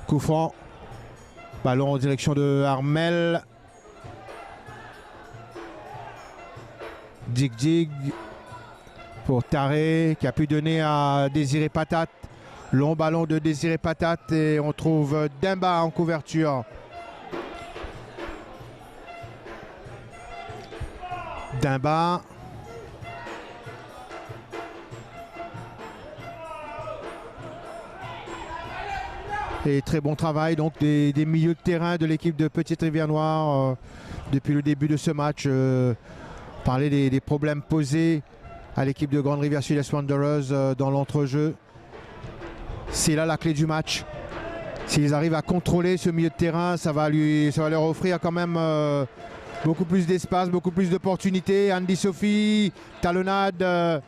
Coup franc. Ballon en direction de Armel. Dig pour Taré qui a pu donner à Désiré Patate. Long ballon de Désiré Patate et on trouve Demba en couverture. Demba. Et très bon travail donc des milieux de terrain de l'équipe de Petite Rivière Noire depuis le début de ce match. Parler des problèmes posés à l'équipe de Grande Rivière Sud-Est Wanderers dans l'entrejeu. C'est là la clé du match. S'ils arrivent à contrôler ce milieu de terrain, ça va leur offrir quand même beaucoup plus d'espace, beaucoup plus d'opportunités. Andy Sophie, talonnade.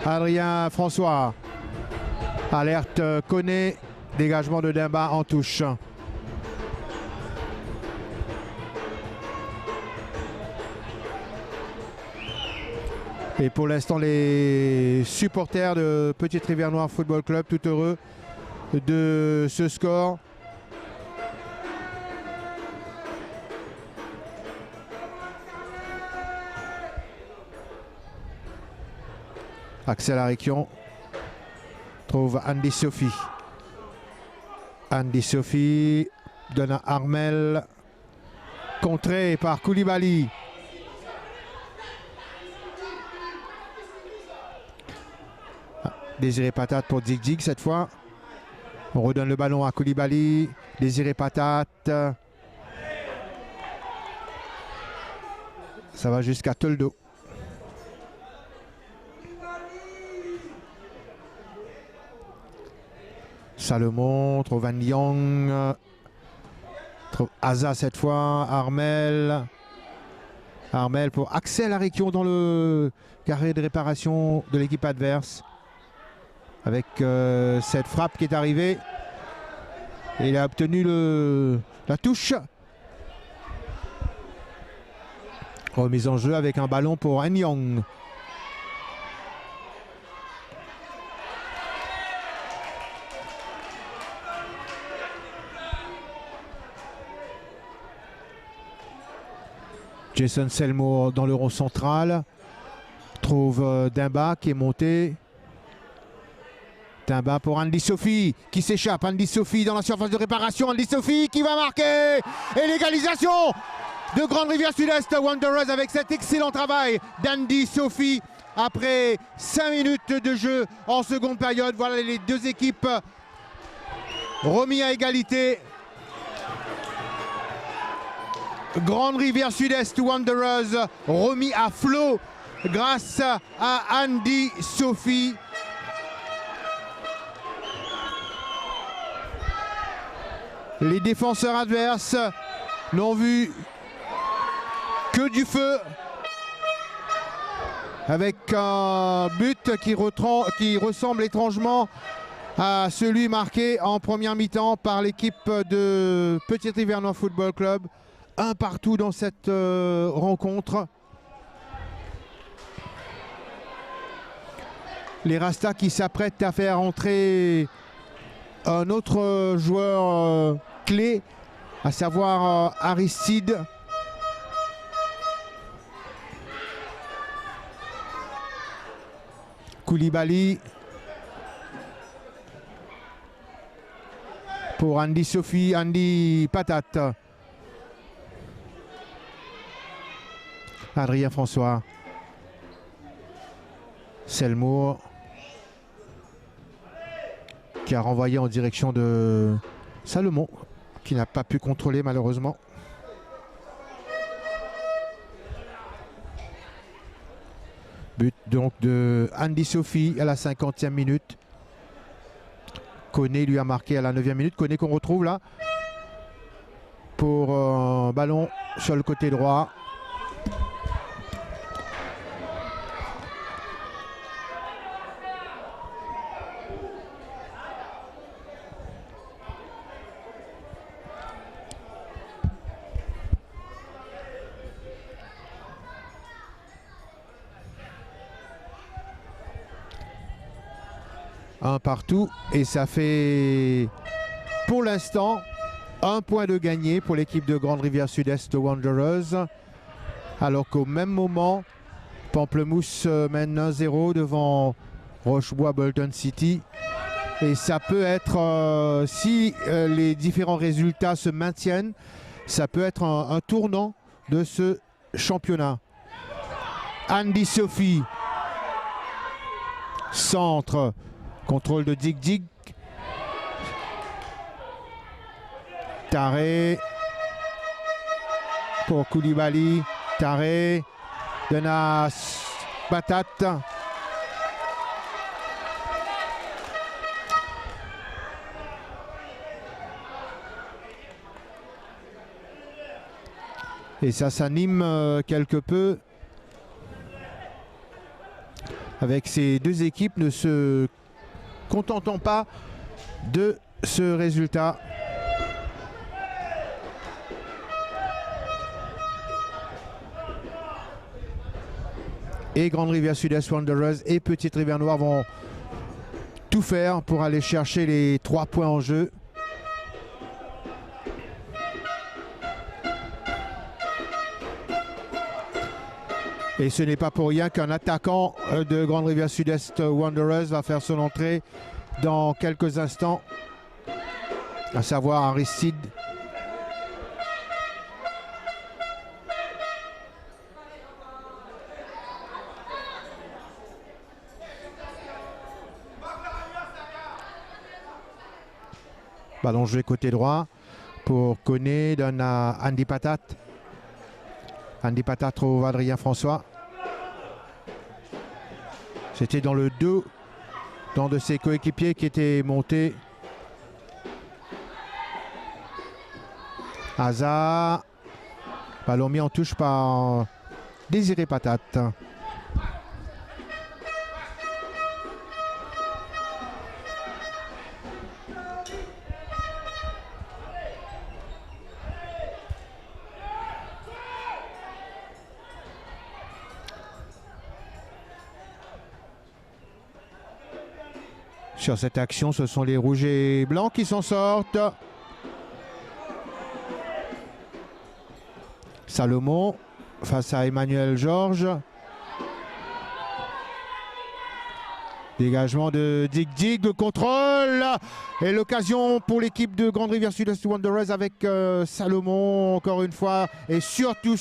Adrien François. Alerte Koné. Dégagement de Demba en touche. Et pour l'instant, les supporters de Petite Rivière Noire Football Club, tout heureux de ce score. Axel Arekion trouve Andy Sophie. Andy Sophie donne à Armel. Contré par Koulibaly. Désiré Patate pour Dig cette fois. On redonne le ballon à Koulibaly. Désiré Patate. Ça va jusqu'à Toldo. Salomon trouve Van Young. Trouve Aza cette fois. Armel. Armel pour Axel Arekion dans le carré de réparation de l'équipe adverse. Avec cette frappe qui est arrivée. Et il a obtenu la touche. Remise en jeu avec un ballon pour Enyong. Jason Selmour dans le rond central. Trouve Dimba qui est monté. Dimba pour Andy Sophie qui s'échappe. Andy Sophie dans la surface de réparation. Andy Sophie qui va marquer. Et l'égalisation de Grande Rivière Sud-Est Wanderers avec cet excellent travail d'Andy Sophie après 5 minutes de jeu en seconde période. Voilà les deux équipes remis à égalité. Grande Rivière Sud-Est Wanderers remis à flot grâce à Andy Sophie. Les défenseurs adverses n'ont vu que du feu avec un but qui ressemble étrangement à celui marqué en première mi-temps par l'équipe de Petite-Rivière Football Club. Un partout dans cette rencontre. Les Rastas qui s'apprêtent à faire entrer un autre joueur clé, à savoir Aristide. Koulibaly pour Andy Sophie, Andy Patate. Adrien François. Selmour qui a renvoyé en direction de Salomon qui n'a pas pu contrôler malheureusement. But donc de Andy Sophie à la 50e minute. Koné lui a marqué à la 9e minute. Koné qu'on retrouve là pour un ballon sur le côté droit. Un partout et ça fait pour l'instant un point de gagné pour l'équipe de Grande Rivière Sud-Est Wanderers, alors qu'au même moment Pamplemousse mène 1-0 devant Rochebois Bolton City et ça peut être si les différents résultats se maintiennent, ça peut être un tournant de ce championnat. Andy Sophie, centre. Contrôle de Dig Dig. Taré pour Koulibaly. Taré donne à Patate. Et ça s'anime quelque peu avec ces deux équipes ne se contentant pas de ce résultat. Et Grande Rivière Sud-Est Wanderers et Petite Rivière Noire vont tout faire pour aller chercher les 3 points en jeu. Et ce n'est pas pour rien qu'un attaquant de Grande Rivière Sud-Est Wanderers va faire son entrée dans quelques instants, à savoir Aristide. Ballon joué côté droit pour Koné, donne à Andy Patate. Andy Patate trouve Adrien François. C'était dans le dos d'un de ses coéquipiers qui était monté. Hazard. Ballon mis en touche par Désiré Patate. Sur cette action, ce sont les rouges et blancs qui s'en sortent. Salomon face à Emmanuel Georges. Dégagement de Dig, le contrôle et l'occasion pour l'équipe de Grande Rivière Sud-Est Wanderers avec Salomon encore une fois et surtout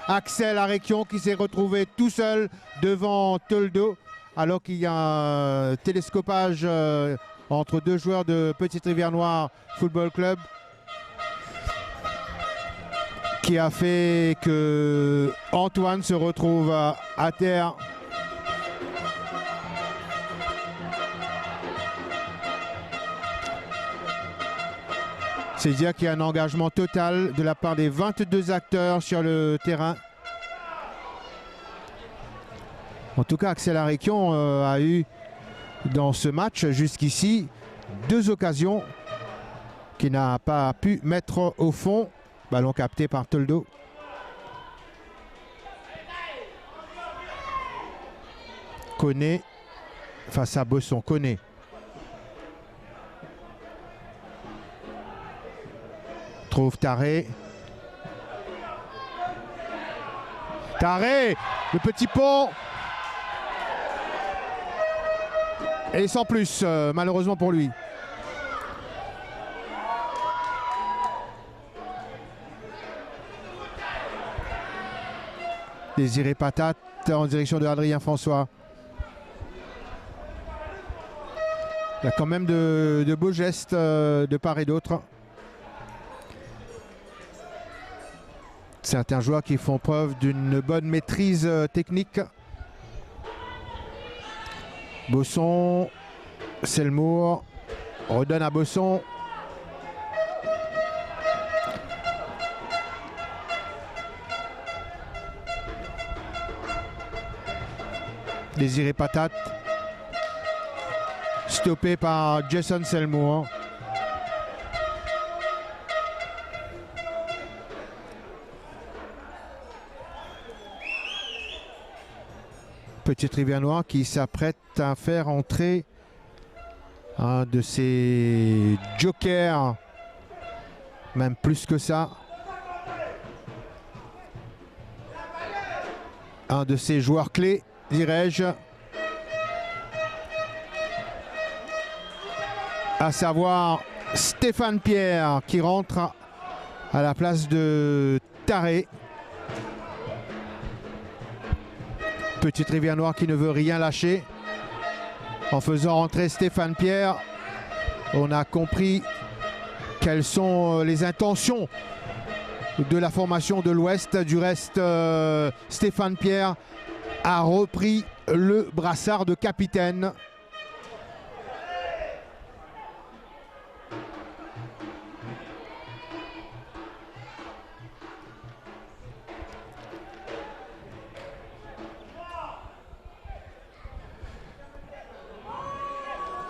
Axel Arekion qui s'est retrouvé tout seul devant Toldo alors qu'il y a un télescopage entre deux joueurs de Petite Rivière Noire Football Club qui a fait que Antoine se retrouve à terre. C'est dire qu'il y a un engagement total de la part des 22 acteurs sur le terrain. En tout cas, Axel Arekion a eu dans ce match jusqu'ici 2 occasions qu'il n'a pas pu mettre au fond. Ballon capté par Toldo. Koné face à Bosson. Koné. Trouve Taré. Taré, le petit pont. Et sans plus, malheureusement pour lui. Désiré Patate en direction de Adrien François. Il y a quand même de beaux gestes de part et d'autre. Certains joueurs qui font preuve d'une bonne maîtrise technique. Bosson, Selmour, redonne à Bosson. Désiré Patate. Stoppé par Jason Selmour. Petite Rivière Noire qui s'apprête à faire entrer un de ses jokers, même plus que ça. Un de ses joueurs clés, dirais-je. À savoir Stéphane Pierre qui rentre à la place de Taré. Petite Rivière Noire qui ne veut rien lâcher. En faisant rentrer Stéphane Pierre, on a compris quelles sont les intentions de la formation de l'Ouest. Du reste, Stéphane Pierre a repris le brassard de capitaine.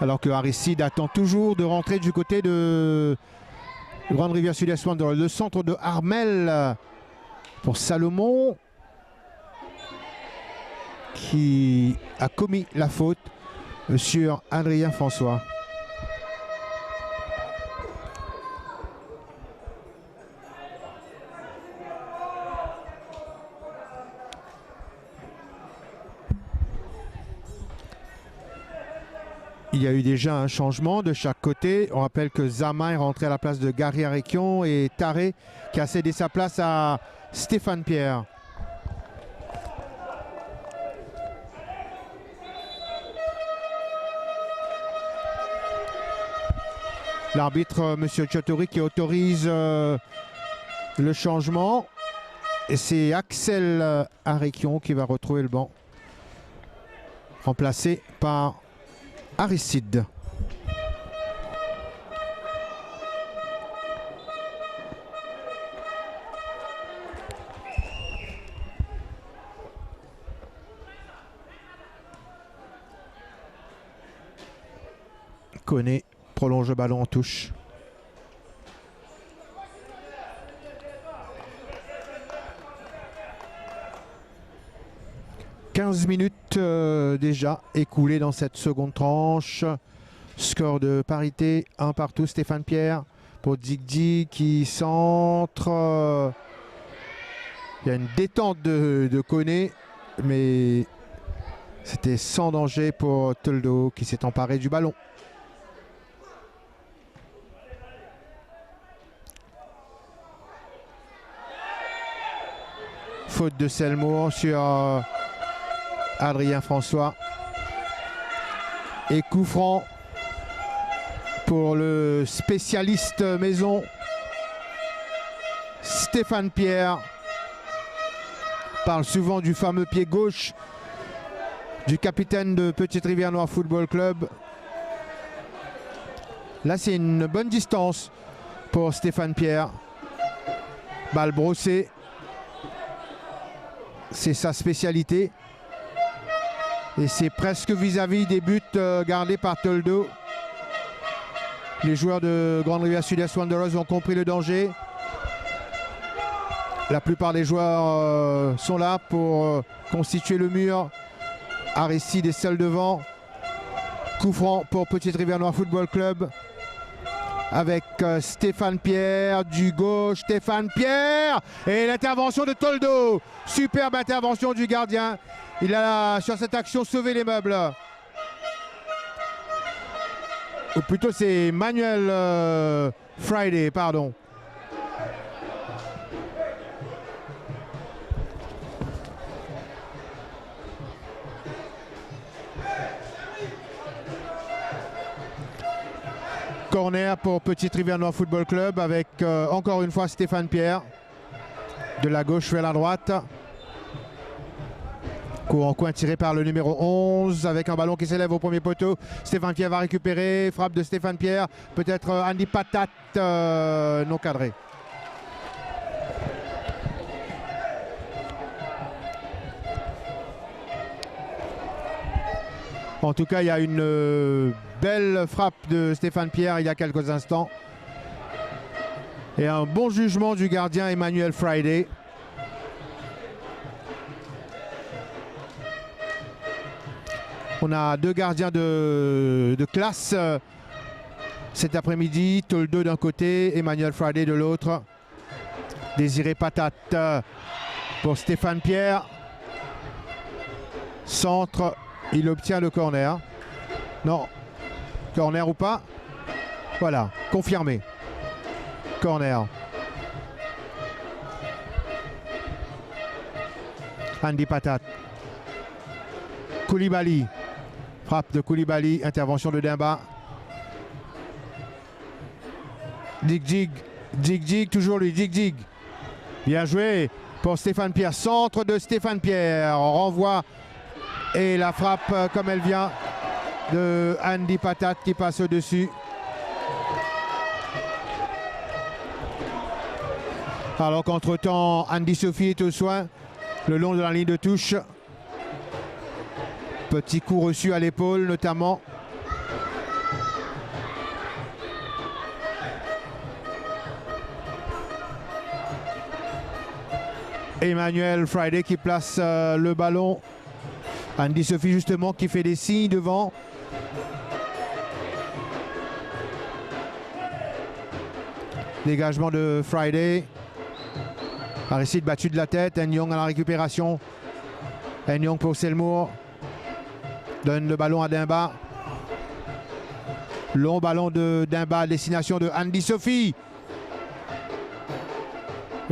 Alors que Aristide attend toujours de rentrer du côté de Grande Rivière Sud-Est Wanderers. Le centre de Armel pour Salomon qui a commis la faute sur Adrien François. Il y a eu déjà un changement de chaque côté. On rappelle que Zama est rentré à la place de Gary Arekion et Taré qui a cédé sa place à Stéphane Pierre. L'arbitre, M. Chotori, qui autorise le changement. Et c'est Axel Arekion qui va retrouver le banc. Remplacé par Aristide. Koné prolonge le ballon en touche. « 15 minutes déjà écoulées dans cette seconde tranche. Score de parité, 1 partout. Stéphane Pierre pour Dig qui centre. Il y a une détente de Koné, mais C'était sans danger pour Toldo qui s'est emparé du ballon. Faute de Selmour sur Adrien François. Et coup franc pour le spécialiste maison Stéphane Pierre. Parle souvent du fameux pied gauche du capitaine de Petite Rivière Noire Football Club. Là, c'est une bonne distance pour Stéphane Pierre. Balle brossée. C'est sa spécialité. Et c'est presque vis-à-vis des buts gardés par Toldo. Les joueurs de Grande Rivière Sud-Est Wanderers ont compris le danger. La plupart des joueurs sont là pour constituer le mur. Aristide est seul devant. Coup franc pour Petite Rivière Noire Football Club. Avec Stéphane Pierre du gauche. Stéphane Pierre et l'intervention de Toldo. Superbe intervention du gardien. Il a sur cette action sauvé les meubles. Ou plutôt c'est Manuel Friday, pardon. Corner pour Petite Rivière Noire Football Club avec encore une fois Stéphane Pierre. De la gauche vers la droite. Coup en coin tiré par le numéro 11 avec un ballon qui s'élève au premier poteau. Stéphane Pierre va récupérer. Frappe de Stéphane Pierre. Peut-être Andy Patate non cadré. En tout cas, il y a une belle frappe de Stéphane Pierre il y a quelques instants. Et un bon jugement du gardien Emmanuel Friday. On a deux gardiens de classe cet après-midi. Toldo d'un côté, Emmanuel Friday de l'autre. Désiré Patate pour Stéphane Pierre. Centre. Il obtient le corner. Non. Corner ou pas? Voilà, confirmé. Corner. Andy Patate. Koulibaly. Frappe de Koulibaly. Intervention de Dimba. Dig-Dig. Dig-Dig, toujours lui. Dig-Dig. Bien joué pour Stéphane Pierre. Centre de Stéphane Pierre. On renvoie. Et la frappe comme elle vient de Andy Patate qui passe au-dessus. Alors qu'entre-temps, Andy Sophie est au soin le long de la ligne de touche. Petit coup reçu à l'épaule notamment. Emmanuel Friday qui place le ballon. Andy Sophie justement qui fait des signes devant. Dégagement de Friday. Aristide battu de la tête. Nyong à la récupération. Nyong pour Selmour. Donne le ballon à Dimba. Long ballon de Dimba à destination de Andy Sophie.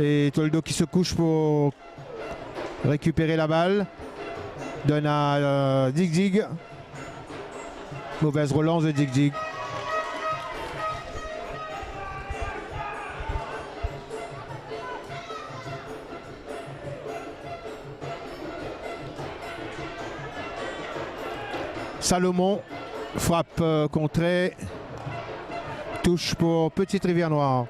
Et Toldo qui se couche pour récupérer la balle. Donne à Dig-Dig. Mauvaise relance de Dig-Dig. Salomon, frappe contrée. Touche pour Petite Rivière Noire.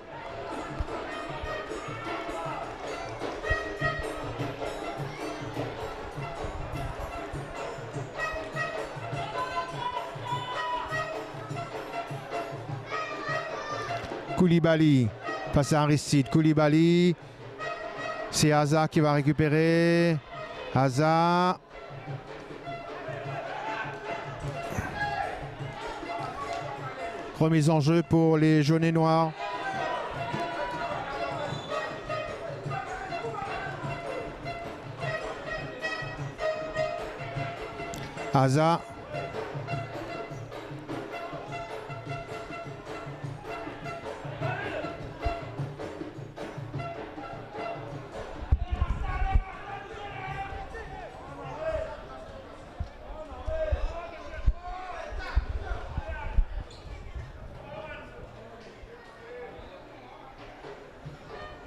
Koulibaly, passe à Aristide. Koulibaly, c'est Hazard qui va récupérer. Hazard. Remise en jeu pour les jaunes et noirs. Aza.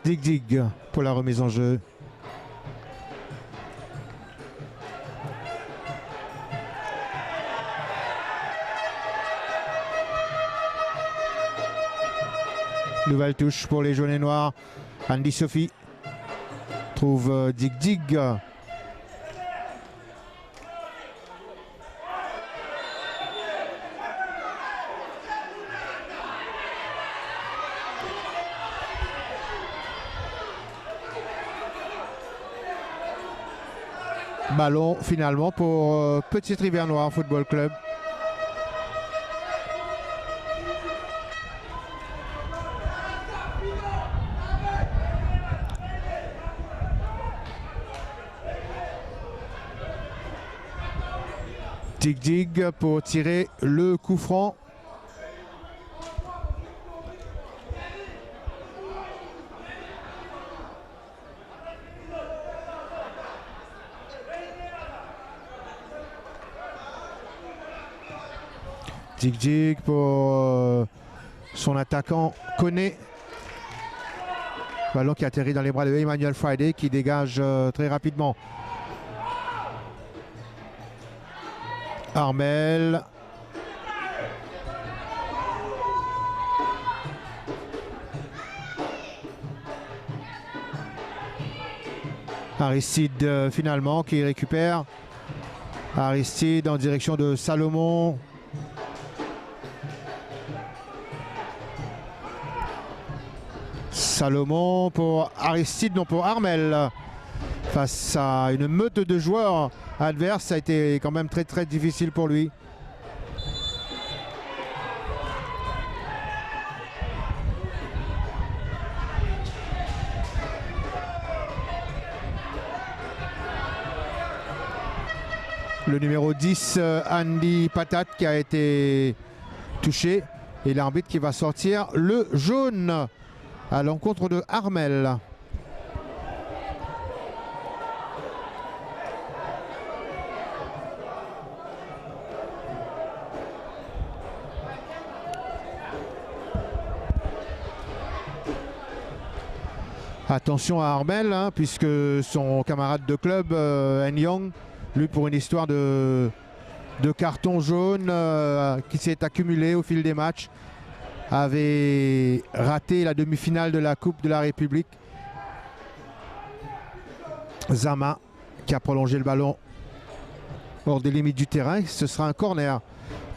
Dig pour la remise en jeu. Nouvelle touche pour les jaunes et noirs. Andy Sophie trouve Dig. Ballon finalement pour Petite Rivière Noire Football Club. Dig pour tirer le coup franc. Dig pour son attaquant Koné. Ballon qui atterrit dans les bras de Emmanuel Friday qui dégage très rapidement. Armel. Aristide finalement qui récupère. Aristide en direction de Salomon. Salomon pour Aristide, non pour Armel. Face à une meute de joueurs adverses, ça a été quand même très difficile pour lui. Le numéro 10, Andy Patate, qui a été touché. Et l'arbitre qui va sortir le jaune à l'encontre de Armel. Attention à Armel, hein, puisque son camarade de club, Nyong, lui pour une histoire de carton jaune qui s'est accumulé au fil des matchs, avait raté la demi-finale de la Coupe de la République. Zama qui a prolongé le ballon hors des limites du terrain. Ce sera un corner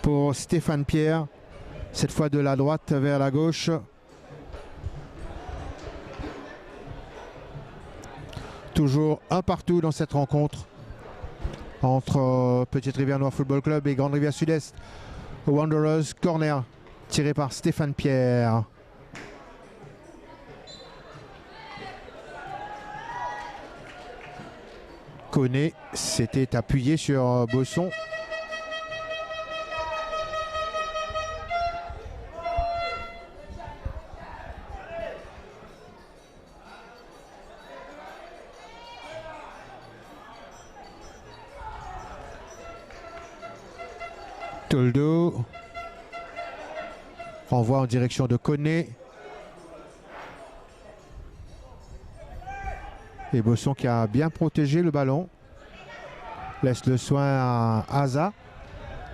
pour Stéphane Pierre, cette fois de la droite vers la gauche. Toujours un partout dans cette rencontre entre Petite Rivière Noire Football Club et Grande Rivière Sud-Est Wanderers. Corner tiré par Stéphane Pierre. Koné s'était appuyé sur Bosson. Toldo renvoie en direction de Koné. Et Bosson qui a bien protégé le ballon. Laisse le soin à Aza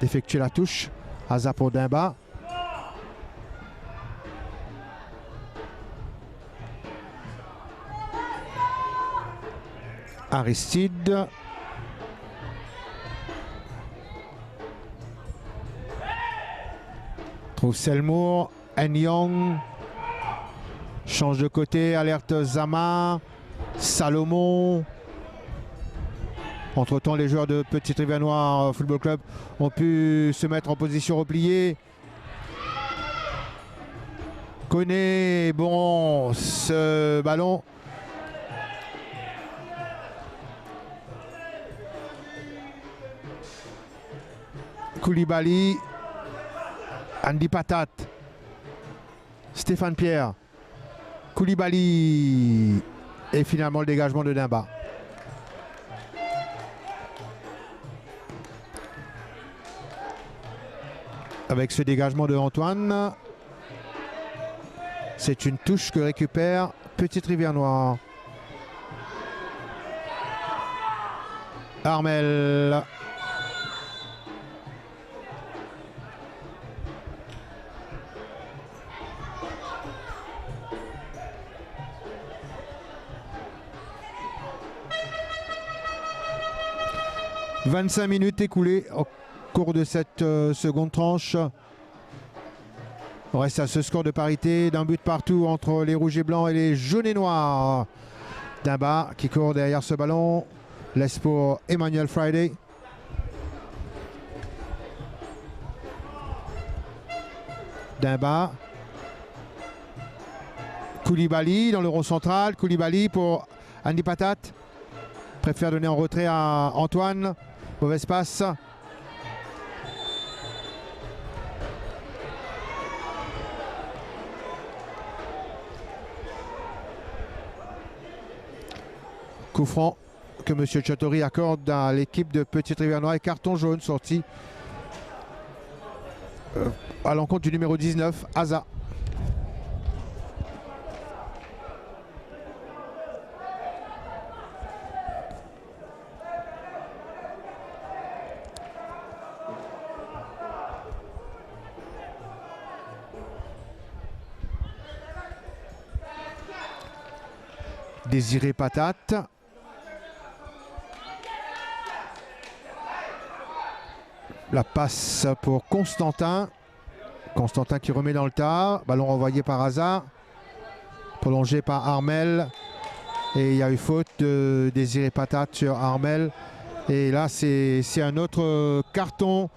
d'effectuer la touche. Aza pour Dimba. Aristide. Trouve Selmour. Nyong. Change de côté. Alerte Zama. Salomon. Entre-temps, les joueurs de Petite Rivière Noire Football Club ont pu se mettre en position repliée. Koné, bon, ce ballon. Koulibaly, Andy Patat, Stéphane Pierre, Koulibaly et finalement le dégagement de Dimba. Avec ce dégagement de Antoine, c'est une touche que récupère Petite Rivière Noire. Armel. « 25 minutes écoulées au cours de cette seconde tranche. On reste à ce score de parité d'un but partout entre les rouges et blancs et les jaunes et noirs. Dimba qui court derrière ce ballon. Laisse pour Emmanuel Friday. Dimba. Koulibaly dans le rond central. Koulibaly pour Andy Patat. Préfère donner en retrait à Antoine. Mauvaise passe. Coup franc que M. Chatori accorde à l'équipe de Petite Rivière Noire et carton jaune sorti à l'encontre du numéro 19, Aza. Désiré Patate. La passe pour Constantin. Constantin qui remet dans le tas. Ballon renvoyé par Hazard. Prolongé par Armel. Et il y a eu faute de Désiré Patate sur Armel. Et là, c'est un autre carton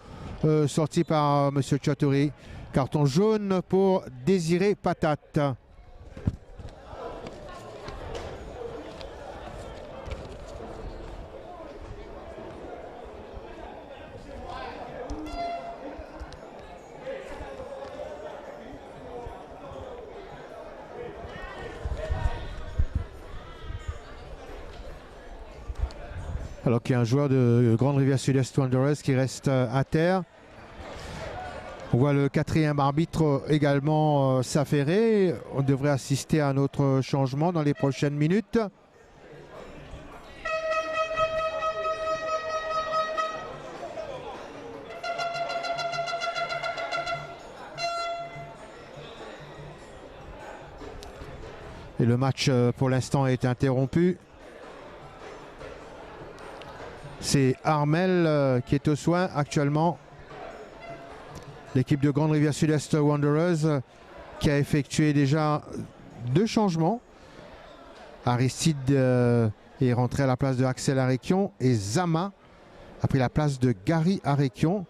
sorti par M. Chatori. Carton jaune pour Désiré Patate. Alors qu'il y a un joueur de Grande Rivière Sud-Est Wanderers qui reste à terre. On voit le quatrième arbitre également s'affairer. On devrait assister à un autre changement dans les prochaines minutes. Et le match pour l'instant est interrompu. C'est Armel qui est au soin actuellement. L'équipe de Grande Rivière Sud-Est Wanderers qui a effectué déjà 2 changements. Aristide est rentré à la place de Axel Arekion et Zama a pris la place de Gary Arekion.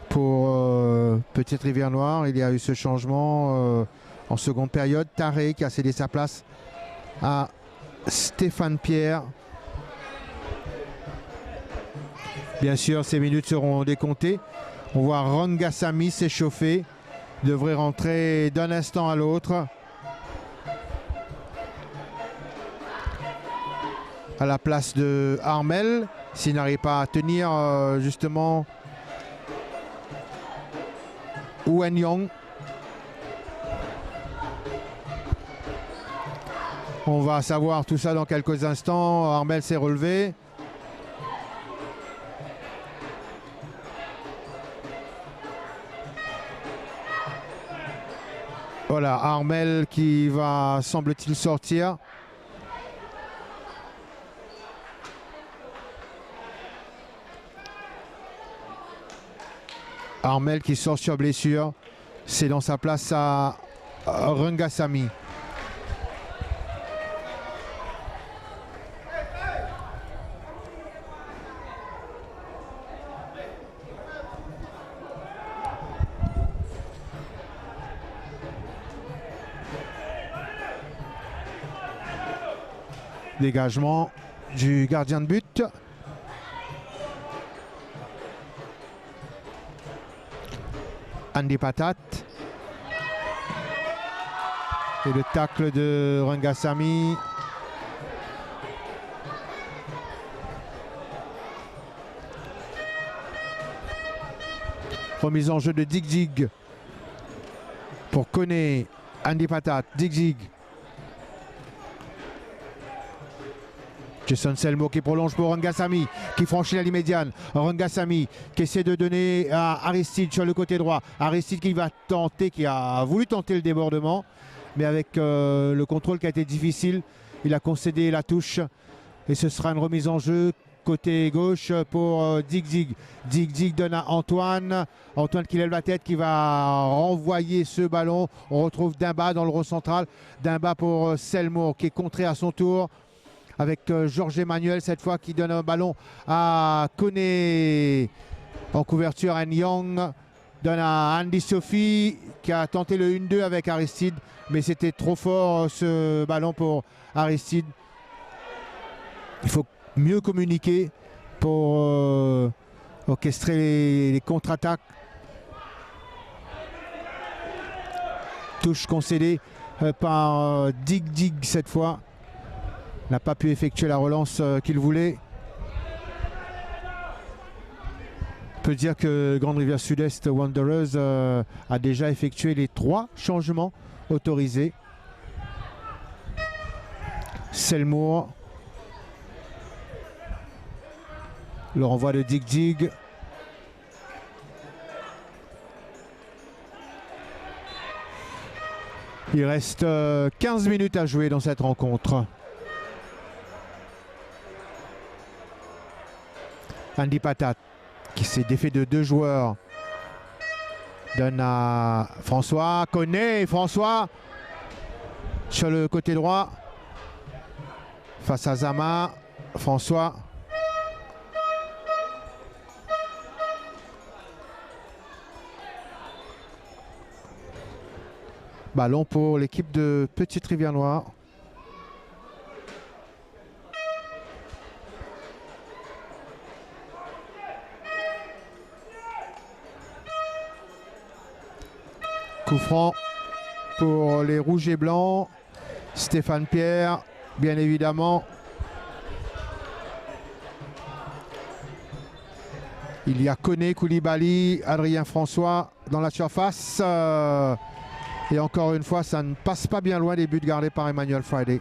Pour Petite Rivière Noire, il y a eu ce changement en seconde période. Taré qui a cédé sa place à Stéphane Pierre. Bien sûr, ces minutes seront décomptées. On voit Rangasamy s'échauffer. Il devrait rentrer d'un instant à l'autre. À la place de Armel, s'il n'arrive pas à tenir justement Wen Yong. On va savoir tout ça dans quelques instants. Armel s'est relevé. Voilà, Armel qui va, semble-t-il, sortir. Armel qui sort sur blessure. C'est dans sa place à Rangasamy. Dégagement du gardien de but. Andy Patat. Et le tacle de Rangasamy. Remise en jeu de Dig Dig pour Koné, Andy Patat, Dig Dig. Jason Selmo qui prolonge pour Rangasamy, qui franchit la ligne médiane. Rangasamy qui essaie de donner à Aristide sur le côté droit. Aristide qui va tenter, qui a voulu tenter le débordement, mais avec le contrôle qui a été difficile, il a concédé la touche. Et ce sera une remise en jeu côté gauche pour Dig Dig. Dig Dig donne à Antoine. Antoine qui lève la tête, qui va renvoyer ce ballon. On retrouve Dimba dans le rond central. Dimba pour Selmo qui est contré à son tour. Avec Georges Emmanuel cette fois qui donne un ballon à Koné en couverture. Young donne à Andy Sophie qui a tenté le 1-2 avec Aristide, mais c'était trop fort ce ballon pour Aristide. Il faut mieux communiquer pour orchestrer les contre-attaques. Touche concédée par Dig Dig cette fois. N'a pas pu effectuer la relance qu'il voulait. On peut dire que Grande Rivière Sud-Est Wanderers a déjà effectué les 3 changements autorisés. Selmour. Le renvoi de Dig Dig. Il reste 15 minutes à jouer dans cette rencontre. Andy Patat qui s'est défait de 2 joueurs. Donne à François. Koné, François sur le côté droit. Face à Zama. François. Ballon pour l'équipe de Petite Rivière Noire. Coup franc pour les rouges et blancs. Stéphane Pierre, bien évidemment. Il y a Koné, Koulibaly, Adrien François dans la surface. Et encore une fois, ça ne passe pas bien loin des buts gardés par Emmanuel Friday.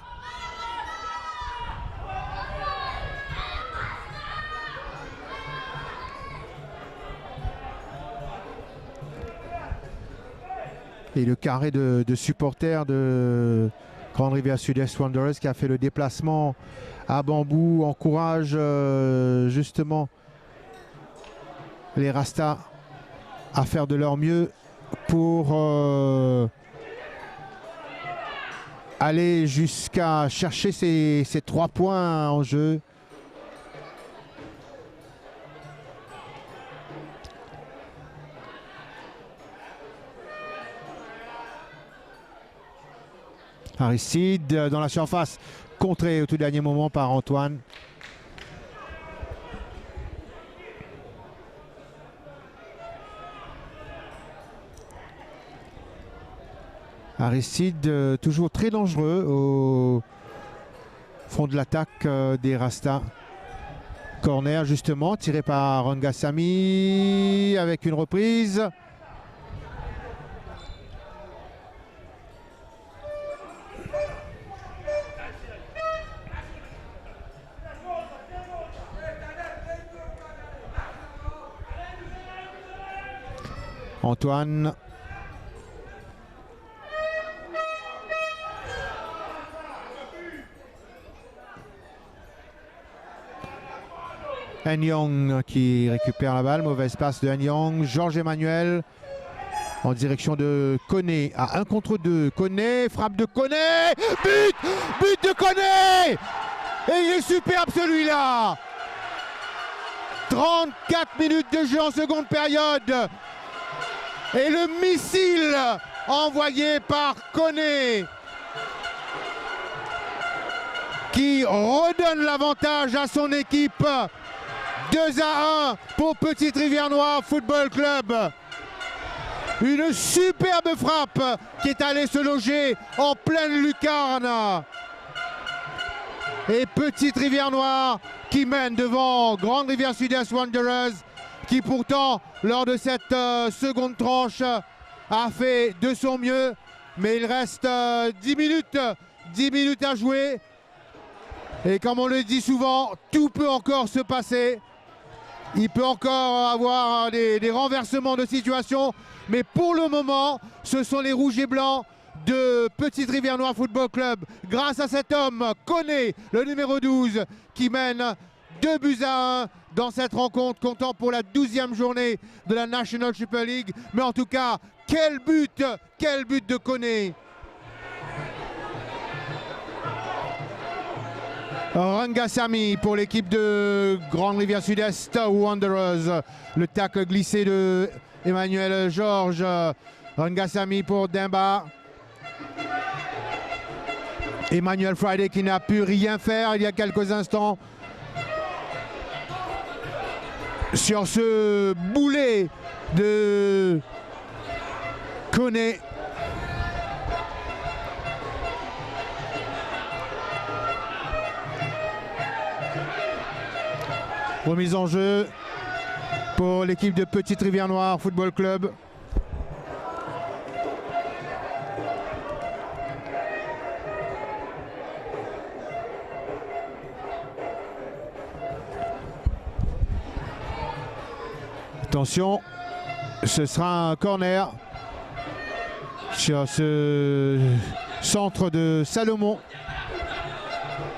Et le carré de supporters de Grande Rivière Sud-Est Wanderers qui a fait le déplacement à Bambou encourage justement les Rastas à faire de leur mieux pour aller jusqu'à chercher ces 3 points en jeu. Aristide dans la surface, contré au tout dernier moment par Antoine. Aristide toujours très dangereux au fond de l'attaque des Rastas. Corner justement tiré par Rangasamy avec une reprise. Antoine. Anyong qui récupère la balle, mauvaise passe de Anyong. Georges Emmanuel en direction de Koné à 1 contre 2. Koné, frappe de Koné, but de Koné. Et il est superbe celui-là. 34 minutes de jeu en seconde période. Et le missile envoyé par Koné qui redonne l'avantage à son équipe. 2-1 pour Petite Rivière Noire Football Club. Une superbe frappe qui est allée se loger en pleine lucarne. Et Petite Rivière Noire qui mène devant Grande Rivière Sud-Est Wanderers, qui pourtant, lors de cette seconde tranche, a fait de son mieux. Mais il reste 10 minutes à jouer. Et comme on le dit souvent, tout peut encore se passer. Il peut encore avoir des renversements de situation. Mais pour le moment, ce sont les Rouges et Blancs de Petite Rivière Noire Football Club, grâce à cet homme, Koné, le numéro 12, qui mène 2-1 dans cette rencontre, comptant pour la 12e journée de la National Super League. Mais en tout cas, quel but de Koné! Rangasamy pour l'équipe de Grande Rivière Sud-Est Wanderers. Le tacle glissé de Emmanuel Georges. Rangasamy pour Dimba. Emmanuel Friday qui n'a pu rien faire il y a quelques instants sur ce boulet de Koné. Remise en jeu pour l'équipe de Petite Rivière Noire Football Club. Attention, ce sera un corner sur ce centre de Salomon.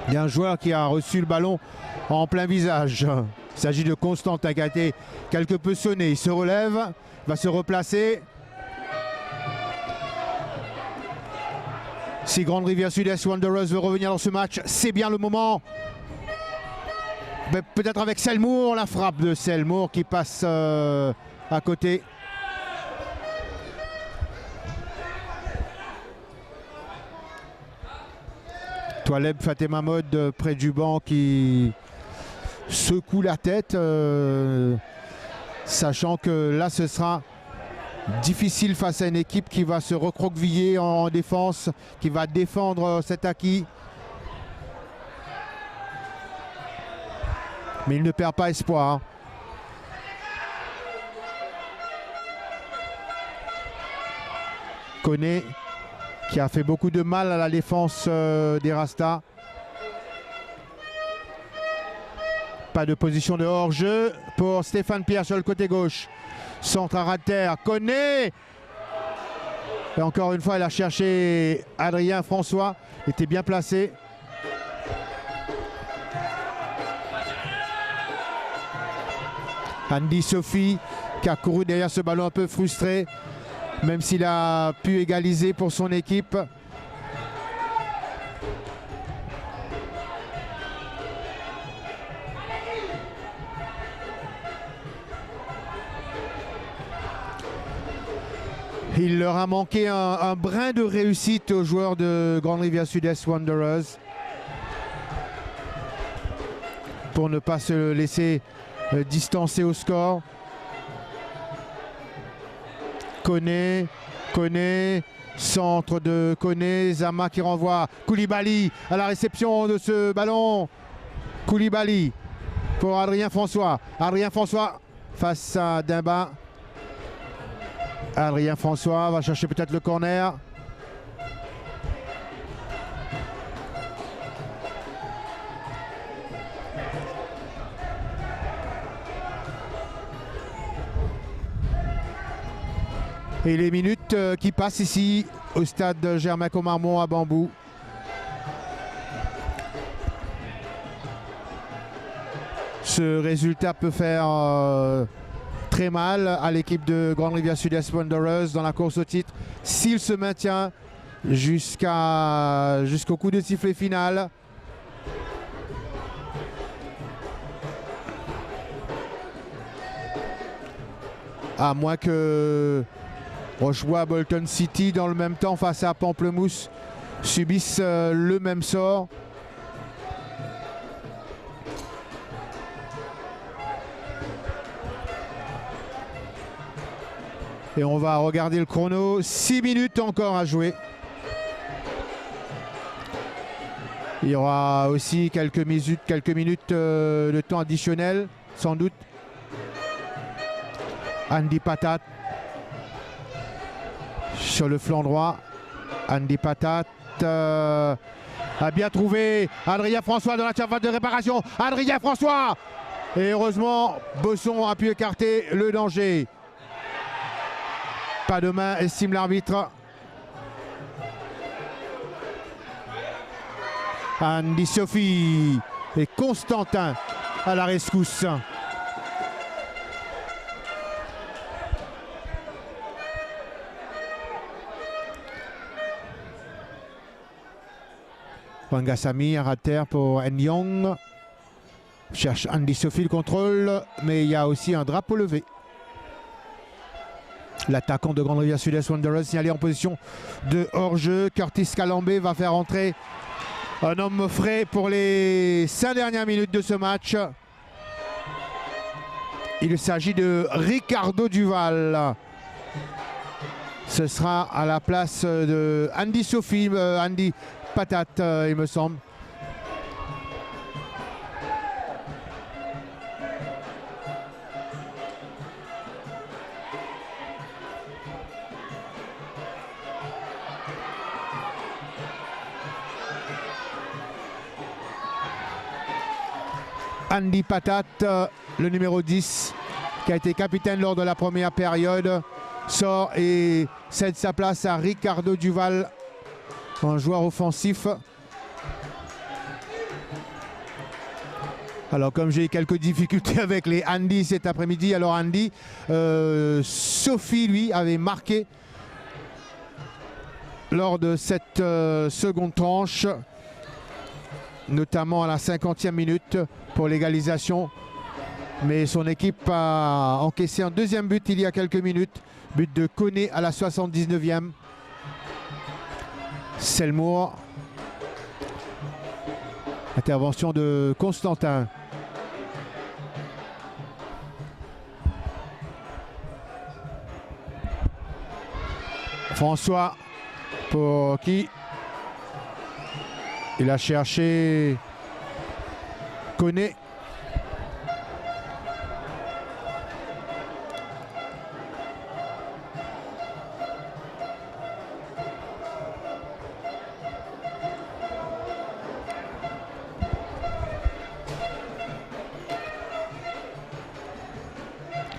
Il y a un joueur qui a reçu le ballon en plein visage. Il s'agit de Constantin qui a été quelque peu sonné. Il se relève, va se replacer. Si Grande Rivière Sud-Est Wanderers veut revenir dans ce match, c'est bien le moment. Peut-être avec Selmour, la frappe de Selmour qui passe à côté. Toileb Fatima Mode près du banc qui secoue la tête, sachant que là ce sera difficile face à une équipe qui va se recroqueviller en défense, qui va défendre cet acquis. Mais il ne perd pas espoir. Koné qui a fait beaucoup de mal à la défense des Rastas. Pas de position de hors-jeu pour Stéphane Pierre sur le côté gauche. Centre à ras de terre, Koné. Et encore une fois, il a cherché Adrien François. Il était bien placé. Andy Sophie qui a couru derrière ce ballon un peu frustré, même s'il a pu égaliser pour son équipe. Il leur a manqué un brin de réussite aux joueurs de Grande Rivière Sud-Est Wanderers pour ne pas se laisser distancer au score. Koné, centre de Koné, Zama qui renvoie Koulibaly à la réception de ce ballon. Koulibaly pour Adrien François. Adrien François face à Dimba. Adrien François va chercher peut-être le corner. Et les minutes qui passent ici au stade Germain-Commarmont à Bambou. Ce résultat peut faire très mal à l'équipe de Grande Rivière Sud-Est Wanderers dans la course au titre s'il se maintient jusqu'au coup de sifflet final. À moins que Rochebois, Bolton City dans le même temps face à Pamplemousse subissent le même sort. Et on va regarder le chrono. 6 minutes encore à jouer. Il y aura aussi quelques minutes de temps additionnel, sans doute. Andy Patat sur le flanc droit. Andy Patat a bien trouvé Adrien François dans la surface de réparation. Adrien François! Et heureusement, Bosson a pu écarter le danger. Pas de main, estime l'arbitre. Andy Sophie et Constantin à la rescousse. Wangasami à terre pour Nyong. Cherche Andy Sophie le contrôle, mais il y a aussi un drapeau levé. L'attaquant de Grande Rivière Sud-Est Wanderers signalé en position de hors-jeu. Curtis Calambé va faire entrer un homme frais pour les 5 dernières minutes de ce match. Il s'agit de Ricardo Duval. Ce sera à la place de Andy Sophie, Andy Patat, il me semble. Andy Patat, le numéro 10, qui a été capitaine lors de la première période, sort et cède sa place à Ricardo Duval, un joueur offensif. Alors comme j'ai quelques difficultés avec les Andy cet après-midi, alors Andy, Sophie lui avait marqué lors de cette seconde tranche, notamment à la 50e minute pour l'égalisation. Mais son équipe a encaissé un deuxième but il y a quelques minutes. But de Koné à la 79e. Selmour. Intervention de Constantin. François pour qui il a cherché Koné.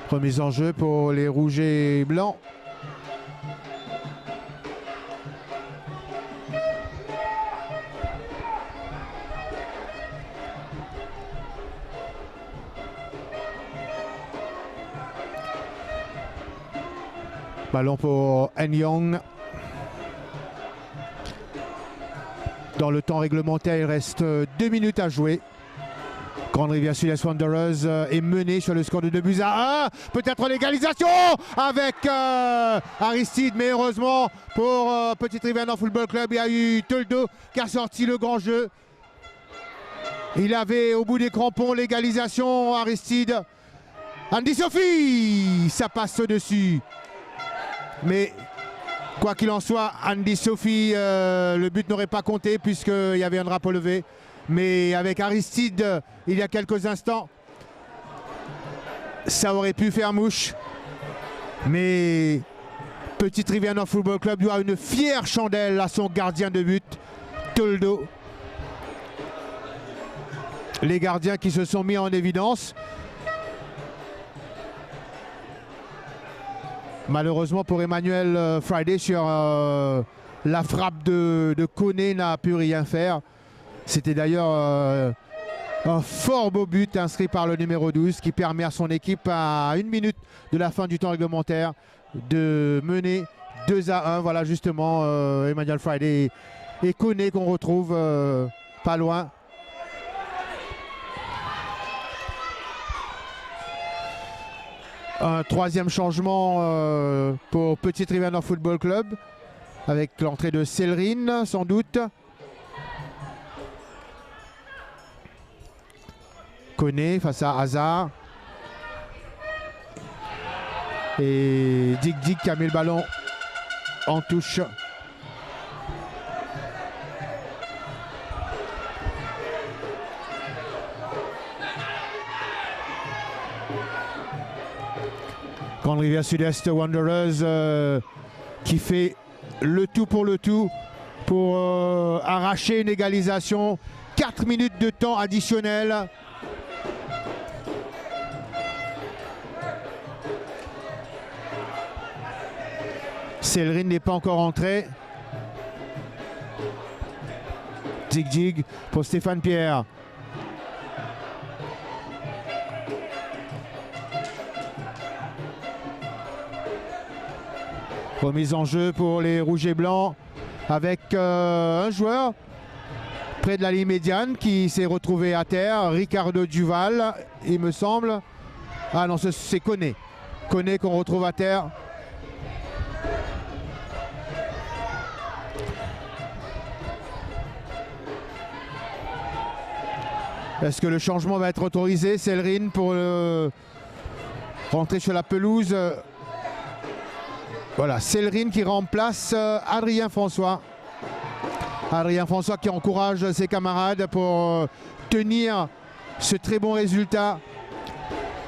Remise en jeu pour les rouges et blancs. Ballon pour Nyong. Dans le temps réglementaire, il reste 2 minutes à jouer. Grande Rivière Sud-Est Wanderers est menée sur le score de 2-1. Peut-être l'égalisation avec Aristide, mais heureusement pour Petite Rivière Nord Football Club, il y a eu Toldo qui a sorti le grand jeu. Il avait au bout des crampons l'égalisation, Aristide. Andy Sophie, ça passe au-dessus. Mais quoi qu'il en soit, Andy Sophie, le but n'aurait pas compté puisqu'il y avait un drapeau levé. Mais avec Aristide, il y a quelques instants, ça aurait pu faire mouche. Mais Petite Rivière Nord Football Club doit une fière chandelle à son gardien de but, Toldo. Les gardiens qui se sont mis en évidence. Malheureusement pour Emmanuel Friday, sur la frappe de Koné, n'a pu rien faire. C'était d'ailleurs un fort beau but inscrit par le numéro 12 qui permet à son équipe à 1 minute de la fin du temps réglementaire de mener 2-1. Voilà justement Emmanuel Friday et Koné qu'on retrouve pas loin. Un troisième changement pour Petite Rivière Nord Football Club avec l'entrée de Sellerine sans doute. Koné face à Hazard. Et Dig qui a mis le ballon en touche. Grande Rivière Sud-Est Wanderers qui fait le tout pour arracher une égalisation. 4 minutes de temps additionnel. Sellerin n'est pas encore entré. Dig pour Stéphane Pierre. Remise en jeu pour les rouges et blancs avec un joueur près de la ligne médiane qui s'est retrouvé à terre, Ricardo Duval, il me semble. Ah non, c'est Koné. Koné qu'on retrouve à terre. Est-ce que le changement va être autorisé? Sellerin pour rentrer sur la pelouse. Voilà, Sellerin qui remplace Adrien François. Adrien François qui encourage ses camarades pour tenir ce très bon résultat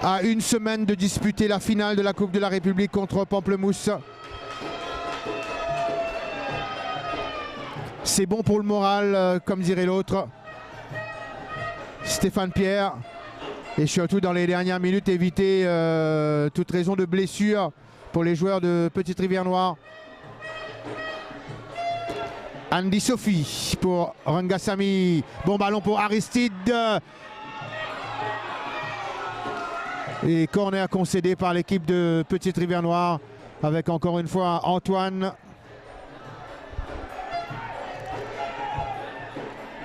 à une semaine de disputer la finale de la Coupe de la République contre Pamplemousse. C'est bon pour le moral, comme dirait l'autre. Stéphane Pierre, et surtout dans les dernières minutes, éviter toute raison de blessure pour les joueurs de Petite Rivière Noire. Andy Sophie pour Rangasamy. Bon ballon pour Aristide. Et corner concédé par l'équipe de Petite Rivière Noire avec encore une fois Antoine.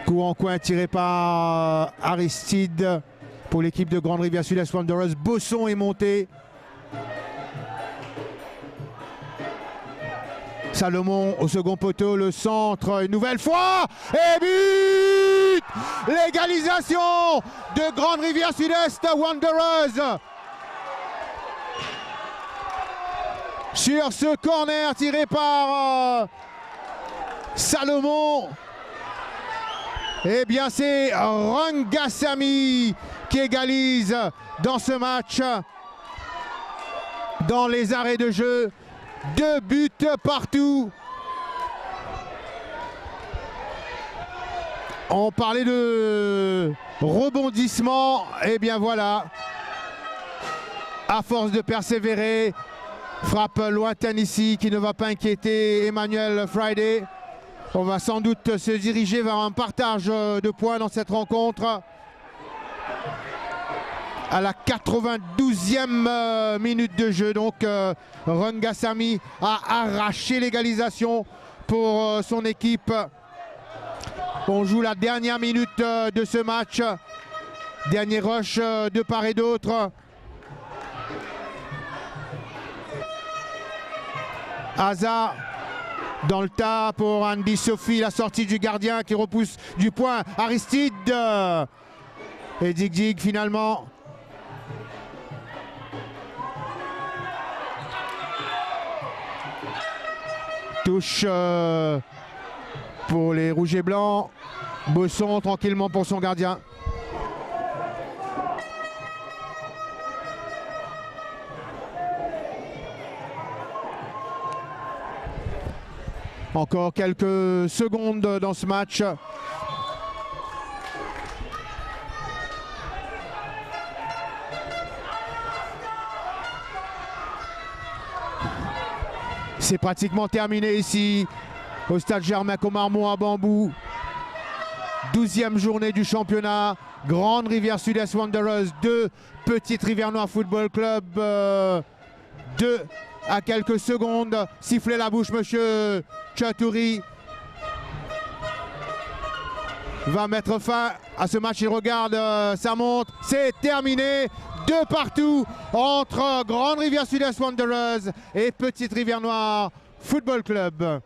Coup en coin tiré par Aristide pour l'équipe de Grande Rivière Sud-Est Wanderers. Bosson est monté. Salomon au second poteau, le centre une nouvelle fois et but! L'égalisation de Grande Rivière Sud-Est Wanderers sur ce corner tiré par Salomon. Eh bien c'est Rangasamy qui égalise dans ce match. Dans les arrêts de jeu, 2 buts partout. On parlait de rebondissement, et bien voilà. À force de persévérer, frappe lointaine ici qui ne va pas inquiéter Emmanuel Friday. On va sans doute se diriger vers un partage de points dans cette rencontre. À la 92e minute de jeu, donc Rangasamy a arraché l'égalisation pour son équipe. On joue la dernière minute de ce match. Dernier rush de part et d'autre. Hazard dans le tas pour Andy Sophie, la sortie du gardien qui repousse du point Aristide. Et Dig finalement. Touche pour les rouges et blancs. Bosson tranquillement pour son gardien. Encore quelques secondes dans ce match. C'est pratiquement terminé ici au stade Germain-Commarmont à Bambou. 12e journée du championnat. Grande Rivière Sud-Est Wanderers 2, Petite Rivière Noire Football Club 2 à quelques secondes. Sifflez la bouche, monsieur Chatouri. Va mettre fin à ce match. Il regarde sa montre. C'est terminé. 2 partout entre Grande Rivière Sud-Est Wanderers et Petite Rivière Noire Football Club.